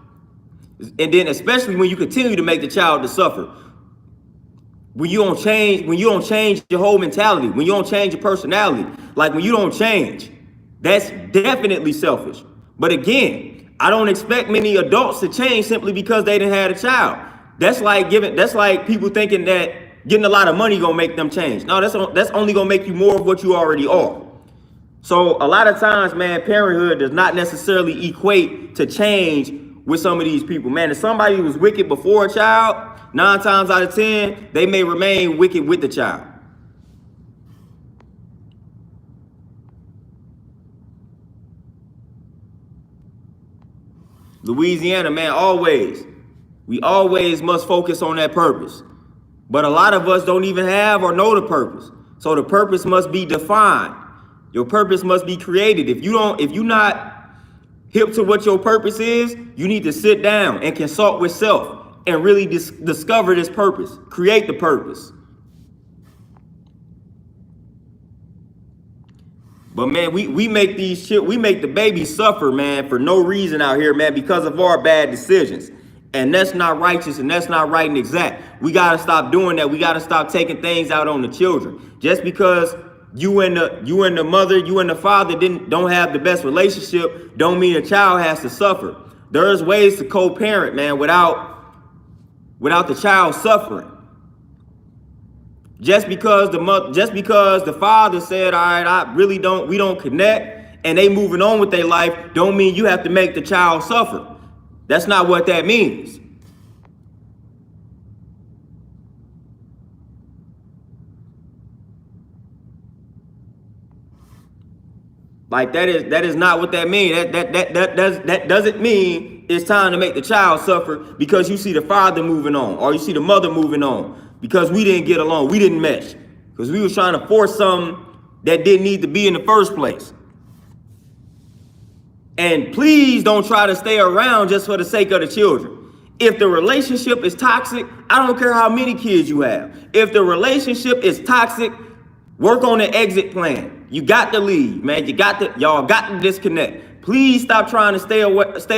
And then especially when you continue to make the child to suffer. When you don't change your whole mentality, when you don't change your personality, like when you don't change, that's definitely selfish. But again, I don't expect many adults to change simply because they didn't have a child. That's like people thinking that getting a lot of money gonna make them change. No, that's only gonna make you more of what you already are. So a lot of times, man, parenthood does not necessarily equate to change with some of these people. Man, if somebody was wicked before a child, 9 times out of 10, they may remain wicked with the child. Louisiana, man, we always must focus on that purpose. But a lot of us don't even have or know the purpose. So the purpose must be defined. Your purpose must be created. If you're not hip to what your purpose is, you need to sit down and consult with self and really discover this purpose. Create the purpose. But man, we make the babies suffer, man, for no reason out here, man, because of our bad decisions. And that's not righteous, and that's not right and exact. We gotta stop doing that. We gotta stop taking things out on the children. Just because you and the mother, you and the father don't have the best relationship, don't mean a child has to suffer. There's ways to co-parent, man, without the child suffering. Just because the father said, all right, we don't connect, and they moving on with their life, don't mean you have to make the child suffer. That's not what that means. Like that is not what that means. That doesn't mean it's time to make the child suffer because you see the father moving on or you see the mother moving on because we didn't get along, we didn't mesh, because we was trying to force something that didn't need to be in the first place. And please don't try to stay around just for the sake of the children. If the relationship is toxic, I don't care how many kids you have. If the relationship is toxic, work on the exit plan. You got to leave, man. Y'all got to disconnect. Please stop trying to stay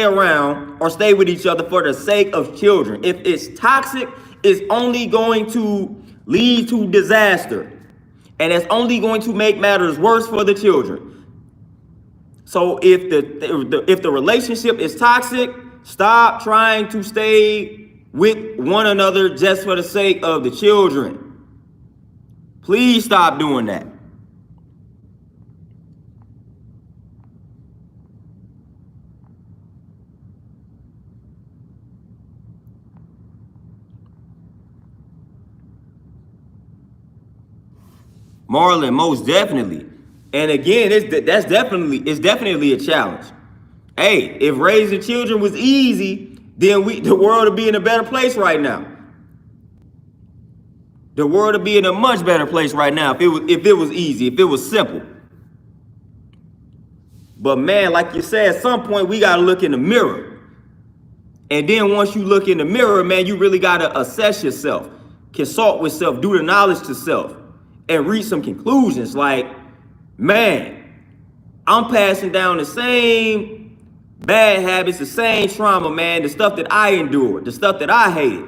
around or stay with each other for the sake of children. If it's toxic, it's only going to lead to disaster. And it's only going to make matters worse for the children. So if the relationship is toxic, stop trying to stay with one another just for the sake of the children. Please stop doing that. Marlon, most definitely. And again, it's definitely a challenge. Hey, if raising children was easy, then the world would be in a better place right now. The world would be in a much better place right now if it was easy, if it was simple. But man, like you said, at some point we gotta look in the mirror. And then once you look in the mirror, man, you really gotta assess yourself, consult with self, do the knowledge to self. and reach some conclusions. Like, man, I'm passing down the same bad habits, the same trauma, man, the stuff that I endured, the stuff that I hated.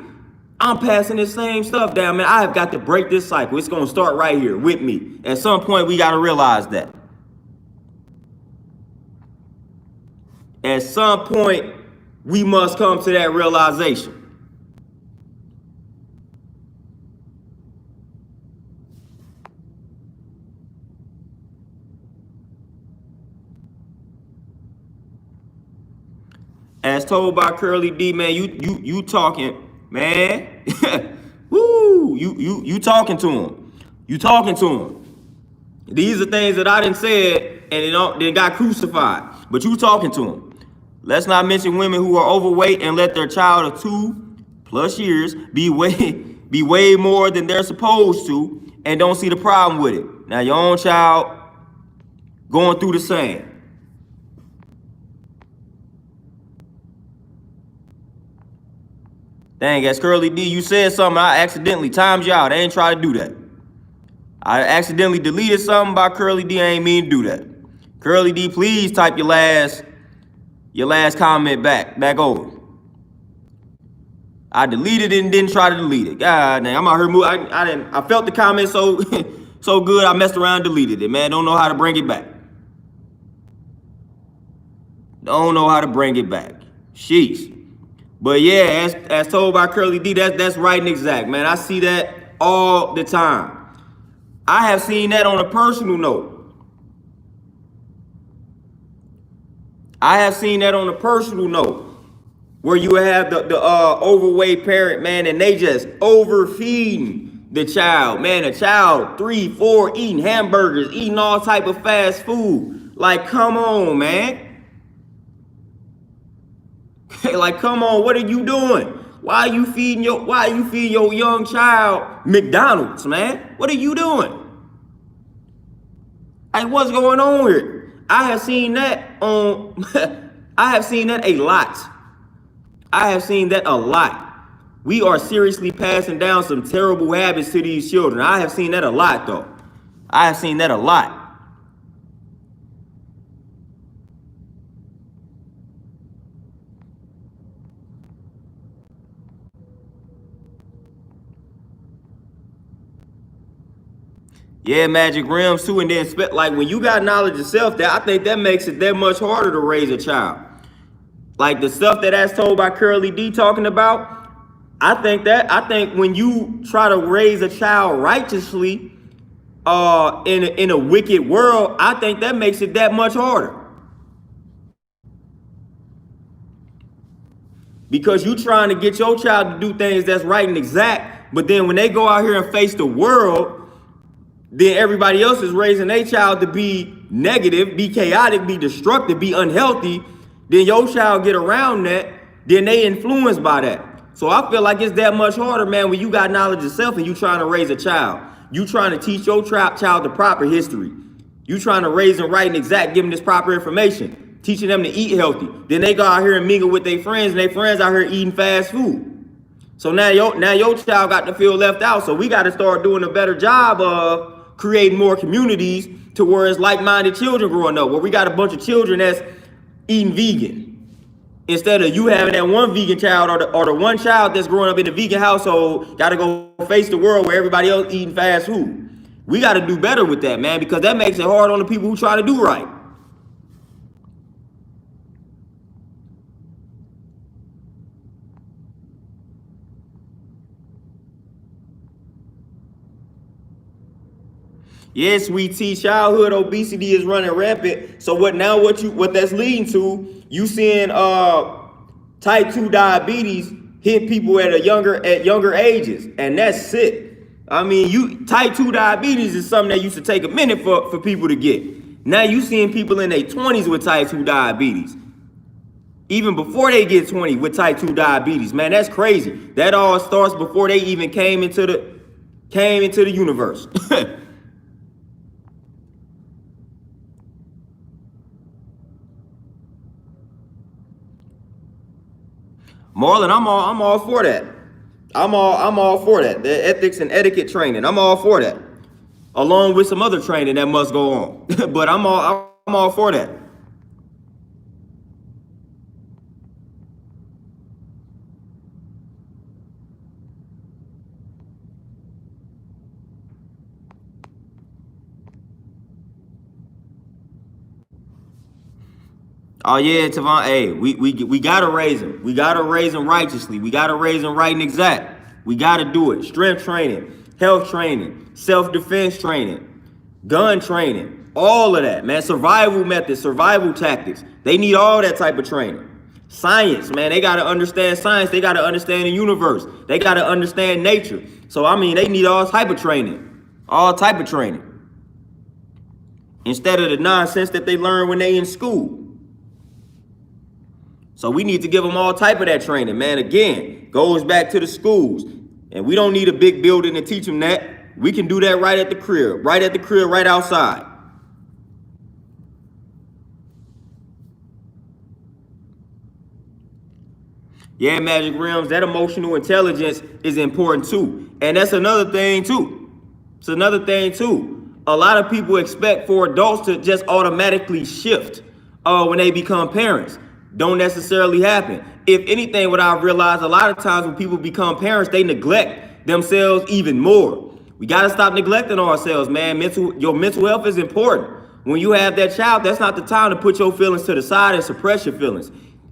I'm passing this same stuff down, man. I have got to break this cycle. It's going to start right here with me. At some point, we got to realize that. At some point, we must come to that realization. As told by Curly D, man, you talking, man. Woo, you talking to him. You talking to him. These are things that I didn't say and they got crucified. But you talking to him. Let's not mention women who are overweight and let their child of 2+ years be way more than they're supposed to and don't see the problem with it. Now your own child going through the same. Dang, as Curly D, you said something, I accidentally timed you out. I ain't try to do that. I accidentally deleted something by Curly D. I ain't mean to do that. Curly D, please type your last comment back over. I deleted it and didn't try to delete it. God dang, I'm out here moving. I felt the comment so so good, I messed around and deleted it, man. Don't know how to bring it back. Don't know how to bring it back. Sheesh. But yeah, as told by Curly D, that's right and exact, man. I see that all the time. I have seen that on a personal note. Where you have the overweight parent, man, and they just overfeeding the child, man. A child 3, 4 eating hamburgers, eating all type of fast food. Like, come on, man. Like, come on, what are you doing? Why are you feeding your young child McDonald's, man? What are you doing? Like, what's going on here? I have seen that a lot. I have seen that a lot. We are seriously passing down some terrible habits to these children. I have seen that a lot, though. I have seen that a lot. Yeah, Magic Rims too, and then like when you got knowledge of self, I think that makes it that much harder to raise a child. Like the stuff that's told by Curly D talking about, I think when you try to raise a child righteously, in a wicked world, I think that makes it that much harder. Because you trying to get your child to do things that's right and exact, but then when they go out here and face the world, then everybody else is raising their child to be negative, be chaotic, be destructive, be unhealthy. Then your child get around that, then they influenced by that. So I feel like it's that much harder, man, when you got knowledge of self and you trying to raise a child. You trying to teach your child the proper history. You trying to raise them right and exact, give them this proper information, teaching them to eat healthy. Then they go out here and mingle with their friends, and their friends out here eating fast food. So now your child got to feel left out. So we got to start doing a better job of creating more communities to where it's like-minded children growing up, where we got a bunch of children that's eating vegan. Instead of you having that one vegan child or the one child that's growing up in a vegan household, got to go face the world where everybody else eating fast food. We got to do better with that, man, because that makes it hard on the people who try to do right. Yes, Sweet Tea, childhood obesity is running rampant. So what that's leading to, you seeing type 2 diabetes hit people at younger ages, and that's sick. I mean, type 2 diabetes is something that used to take a minute for people to get. Now you seeing people in their 20s with type 2 diabetes. Even before they get 20 with type 2 diabetes, man, that's crazy. That all starts before they even came into the universe. Marlon, I'm all for that. I'm all for that. The ethics and etiquette training, I'm all for that. along with some other training that must go on. But I'm all for that. Oh yeah, Tavon. Hey, we gotta raise them. We gotta raise them righteously. We gotta raise them right and exact. We gotta do it. Strength training, health training, self-defense training, gun training, all of that, man. Survival methods, survival tactics. They need all that type of training. Science, man. They gotta understand science. They gotta understand the universe. They gotta understand nature. So I mean, they need all type of training. All type of training. Instead of the nonsense that they learn when they in school. So we need to give them all type of that training, man. Again, goes back to the schools. And we don't need a big building to teach them that. We can do that right at the crib, right outside. Yeah, Magic Realms, that emotional intelligence is important too. And that's another thing too. It's another thing too. A lot of people expect for adults to just automatically shift when they become parents. Don't necessarily happen. If anything, what I've realized a lot of times when people become parents, they neglect themselves even more. We got to stop neglecting ourselves, man. Your mental health is important. When you have that child, that's not the time to put your feelings to the side and suppress your feelings.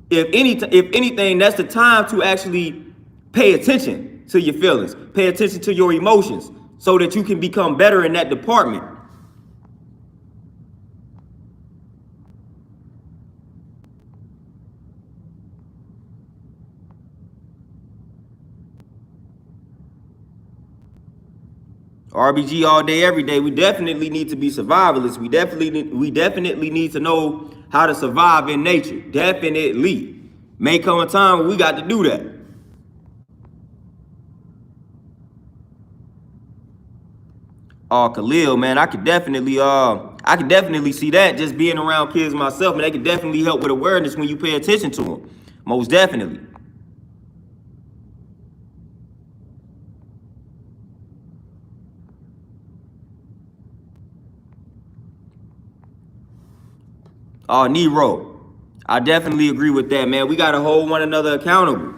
If anything, that's the time to actually pay attention to your feelings, pay attention to your emotions so that you can become better in that department. RBG all day, every day. We definitely need to be survivalists. We definitely need to know how to survive in nature. Definitely. May come a time when we got to do that. Oh, Khalil, man, I could definitely see that just being around kids myself, and they could definitely help with awareness when you pay attention to them. Most definitely. Oh, Nero. I definitely agree with that, man. We got to hold one another accountable.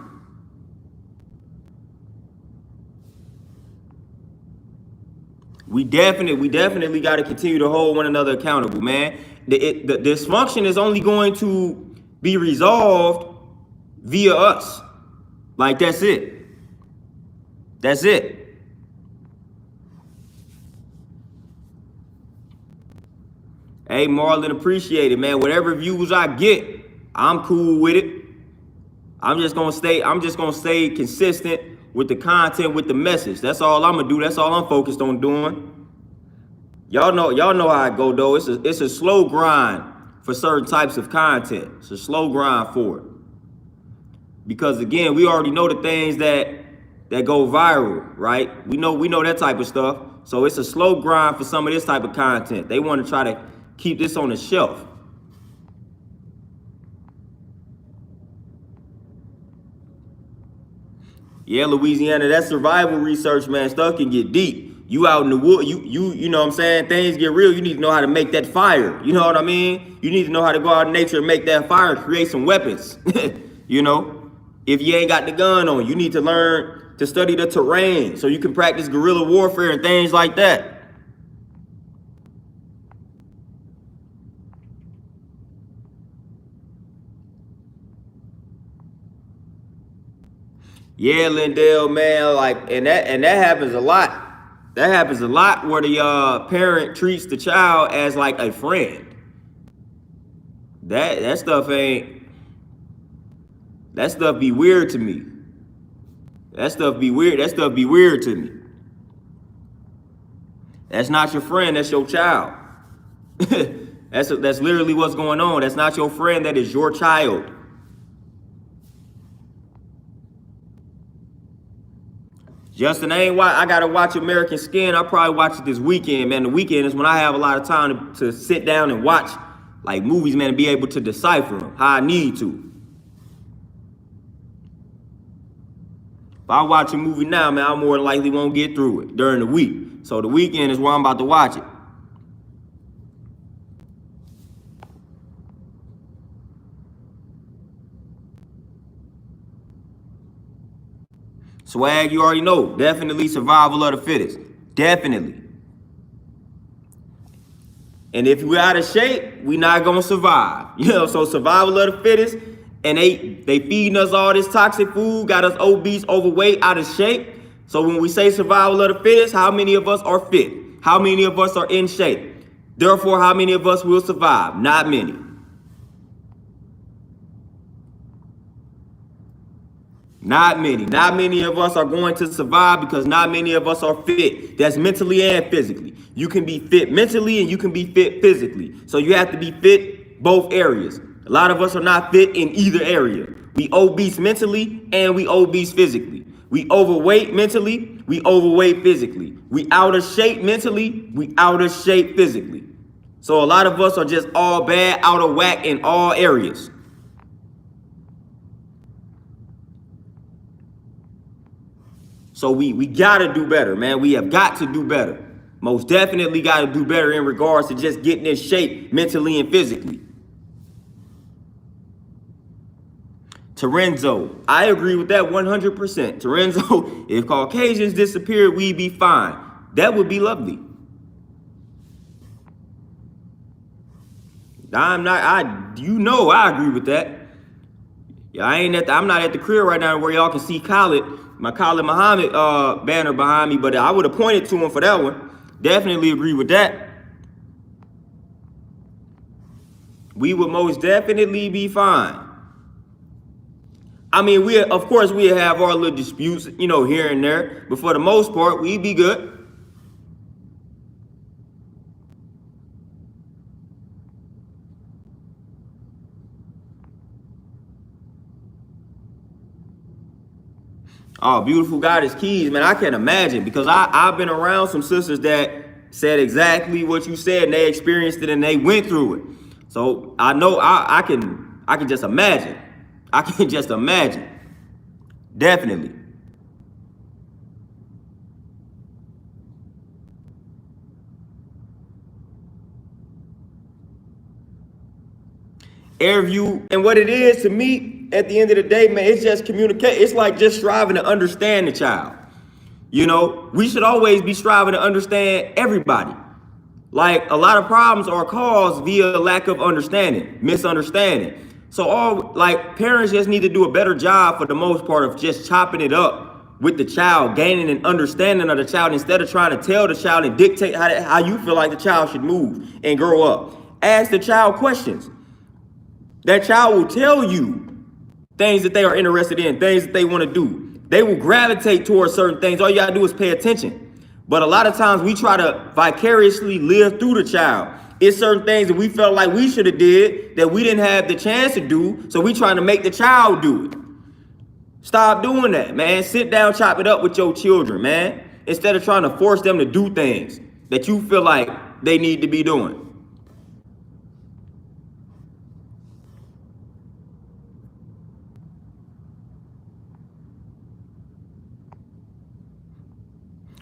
We definitely got to continue to hold one another accountable, man. The dysfunction is only going to be resolved via us. Like, that's it. That's it. Hey, Marlon, appreciate it, man. Whatever views I get, I'm cool with it. I'm just gonna stay consistent with the content, with the message. That's all I'm gonna do. That's all I'm focused on doing. Y'all know how I go though. It's a slow grind for certain types of content. It's a slow grind for it. Because again, we already know the things that go viral, right? We know that type of stuff. So it's a slow grind for some of this type of content. They want to try to keep this on the shelf. Yeah, Louisiana, that survival research, man, stuff can get deep. You out in the wood, you know what I'm saying? Things get real. You need to know how to make that fire. You know what I mean? You need to know how to go out in nature and make that fire, create some weapons. You know, if you ain't got the gun on, you need to learn to study the terrain so you can practice guerrilla warfare and things like that. Yeah, Lindell, man, like, and that happens a lot. That happens a lot where the parent treats the child as like a friend. That stuff be weird to me. That stuff be weird to me. That's not your friend, that's your child. That's literally what's going on. That's not your friend, that is your child. Justin, I gotta watch American Skin. I'll probably watch it this weekend, man. The weekend is when I have a lot of time to sit down and watch like movies, man, and be able to decipher them how I need to. If I watch a movie now, man, I more than likely won't get through it during the week. So the weekend is where I'm about to watch it. Swag, you already know. Definitely survival of the fittest. Definitely. And if we're out of shape, we not gonna survive. So survival of the fittest, and they feeding us all this toxic food, got us obese, overweight, out of shape. So when we say survival of the fittest, how many of us are fit? How many of us are in shape? Therefore, how many of us will survive? Not many. Not many. Not many of us are going to survive because not many of us are fit. That's mentally and physically. You can be fit mentally and you can be fit physically. So you have to be fit both areas. A lot of us are not fit in either area. We obese mentally and we obese physically. We overweight mentally, we overweight physically. We out of shape mentally, we out of shape physically. So a lot of us are just all bad, out of whack in all areas. So we gotta do better, man. We have got to do better. Most definitely gotta do better in regards to just getting in shape mentally and physically. Terenzo, I agree with that 100%. Terenzo, if Caucasians disappeared, we'd be fine. That would be lovely. I agree with that. Yeah, I'm not at the crib right now where y'all can see my Khalid Muhammad banner behind me, but I would have pointed to him for that one. Definitely agree with that. We would most definitely be fine. I mean, we have our little disputes, here and there, but for the most part, we'd be good. Oh, beautiful goddess keys, man. I can't imagine because I've been around some sisters that said exactly what you said and they experienced it and they went through it. So I know I can just imagine. I can just imagine. Definitely. Airview, and what it is to me at the end of the day, man, it's just communicate. It's like just striving to understand the child. We should always be striving to understand everybody. Like a lot of problems are caused via lack of understanding, misunderstanding. So parents just need to do a better job for the most part of just chopping it up with the child, gaining an understanding of the child instead of trying to tell the child and dictate how you feel like the child should move and grow up. Ask the child questions. That child will tell you things that they are interested in, things that they want to do. They will gravitate towards certain things. All you gotta do is pay attention. But a lot of times we try to vicariously live through the child. It's certain things that we felt like we should have did that we didn't have the chance to do, so we trying to make the child do it. Stop doing that, man. Sit down, chop it up with your children, man. Instead of trying to force them to do things that you feel like they need to be doing.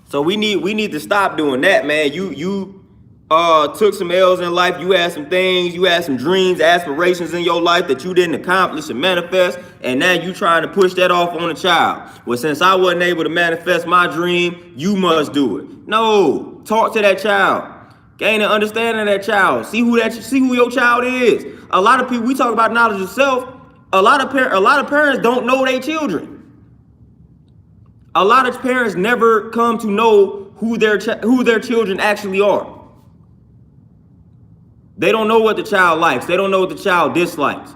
So we need to stop doing that, man. You took some L's in life. You had some things, you had some dreams, aspirations in your life that you didn't accomplish and manifest, and now you trying to push that off on a child. Well, since I wasn't able to manifest my dream, you must do it. No, talk to that child. Gain an understanding of that child. See who your child is. A lot of people, we talk about knowledge of self. A lot of parents don't know their children. A lot of parents never come to know who their children actually are. They don't know what the child likes. They don't know what the child dislikes.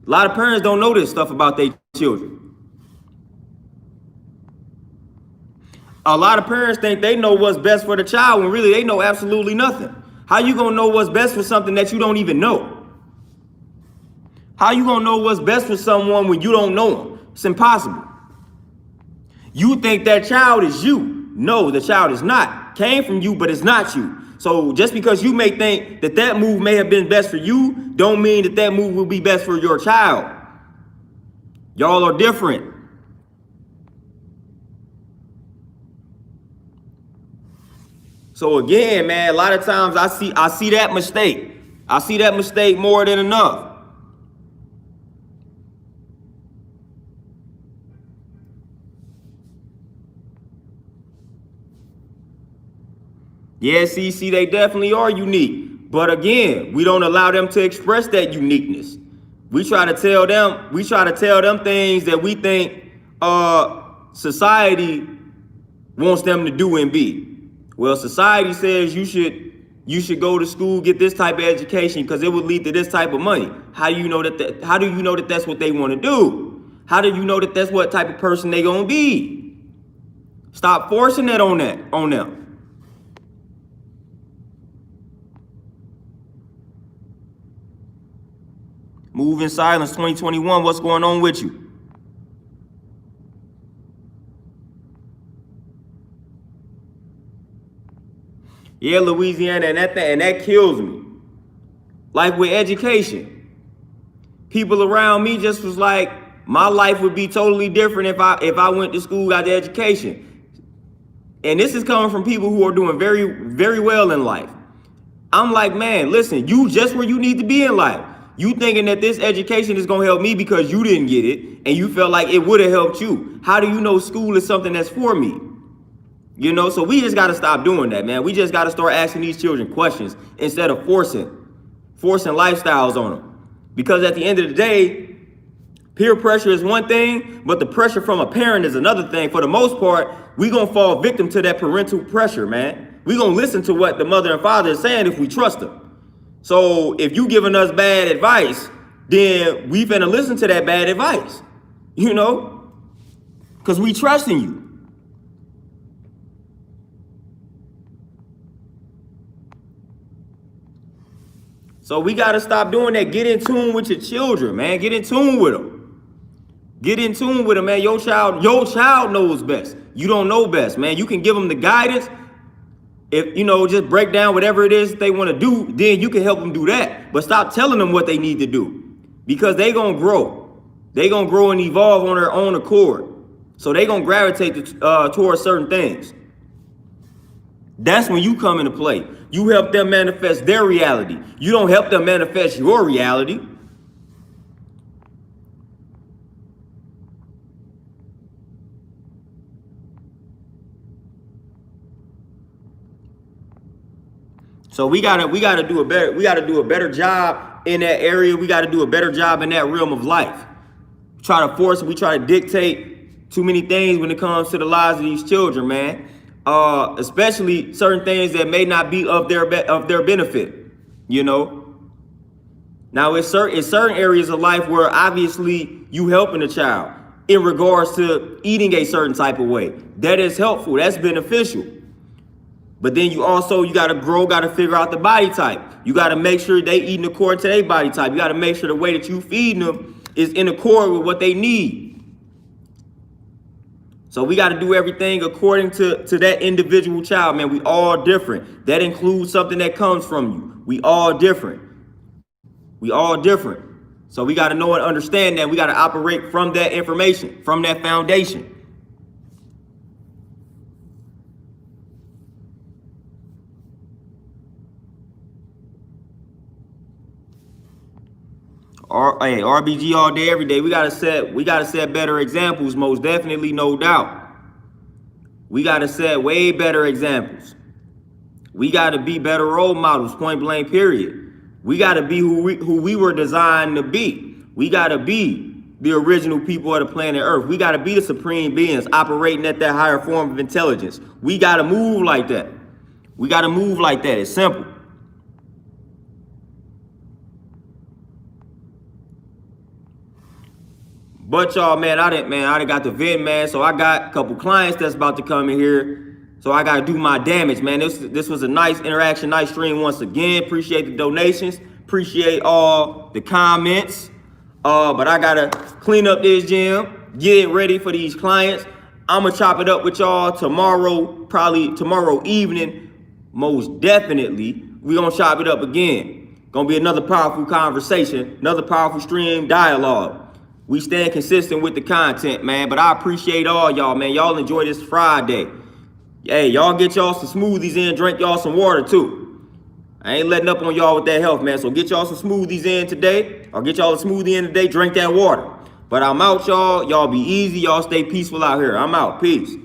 A lot of parents don't know this stuff about their children. A lot of parents think they know what's best for the child when really they know absolutely nothing. How you gonna know what's best for something that you don't even know? How you gonna know what's best for someone when you don't know them? It's impossible. You think that child is you. No, the child is not. Came from you, but it's not you. So just because you may think that move may have been best for you, don't mean that move will be best for your child. Y'all are different. So again, man, a lot of times I see that mistake. I see that mistake more than enough. Yeah, see, they definitely are unique. But again, we don't allow them to express that uniqueness. We try to tell them things that we think society wants them to do and be. Well, society says you should go to school, get this type of education because it would lead to this type of money. How do you know that that's what they want to do? How do you know that that's what type of person they gonna be? Stop forcing that on them. Move in silence 2021. What's going on with you? Yeah, Louisiana, and that kills me. Like with education, people around me just was like, my life would be totally different if I went to school, got the education. And this is coming from people who are doing very, very well in life. I'm like, man, listen, you just where you need to be in life. You thinking that this education is gonna help me because you didn't get it and you felt like it would have helped you. How do you know school is something that's for me? You know, so we just got to stop doing that, man. We just got to start asking these children questions instead of forcing lifestyles on them. Because at the end of the day, peer pressure is one thing, but the pressure from a parent is another thing. For the most part, we going to fall victim to that parental pressure, man. We going to listen to what the mother and father is saying if we trust them. So if you giving us bad advice, then we finna listen to that bad advice, you know, because we trusting you. So we got to stop doing that. Get in tune with your children, man. Get in tune with them. Get in tune with them, man. Your child knows best. You don't know best, man. You can give them the guidance. If, you know, just break down whatever it is they want to do, then you can help them do that. But stop telling them what they need to do because they going to grow. They going to grow and evolve on their own accord. So they going to gravitate towards certain things. That's when you come into play. You help them manifest their reality. You don't help them manifest your reality. So we gotta do a better job in that area. We gotta do a better job in that realm of life. We try to dictate too many things when it comes to the lives of these children, man. Especially certain things that may not be of their benefit, you know. Now, it's certain areas of life where obviously you helping a child in regards to eating a certain type of way. That is helpful. That's beneficial. But then you got to figure out the body type. You got to make sure they eating according to their body type. You got to make sure the way that you feeding them is in accord with what they need. So we got to do everything according to that individual child, man. We all different. That includes something that comes from you. We all different. So we got to know and understand that. We got to operate from that information, from that foundation. RBG all day, every day. We gotta set better examples, most definitely, no doubt. We gotta set way better examples. We gotta be better role models, point blank, period. We gotta be who we were designed to be. We gotta be the original people of the planet Earth. We gotta be the supreme beings operating at that higher form of intelligence. We gotta move like that. It's simple. But y'all, man, I done got the vent, man. So I got a couple clients that's about to come in here. So I gotta do my damage, man. This was a nice interaction, nice stream once again. Appreciate the donations. Appreciate all the comments. But I gotta clean up this gym, get it ready for these clients. I'ma chop it up with y'all tomorrow, probably tomorrow evening. Most definitely, we gonna chop it up again. Gonna be another powerful conversation, another powerful stream dialogue. We stand consistent with the content, man. But I appreciate all y'all, man. Y'all enjoy this Friday. Hey, y'all get y'all some smoothies in, drink y'all some water too. I ain't letting up on y'all with that health, man. So get y'all some smoothies in today. Or get y'all a smoothie in today, drink that water. But I'm out, y'all. Y'all be easy. Y'all stay peaceful out here. I'm out. Peace.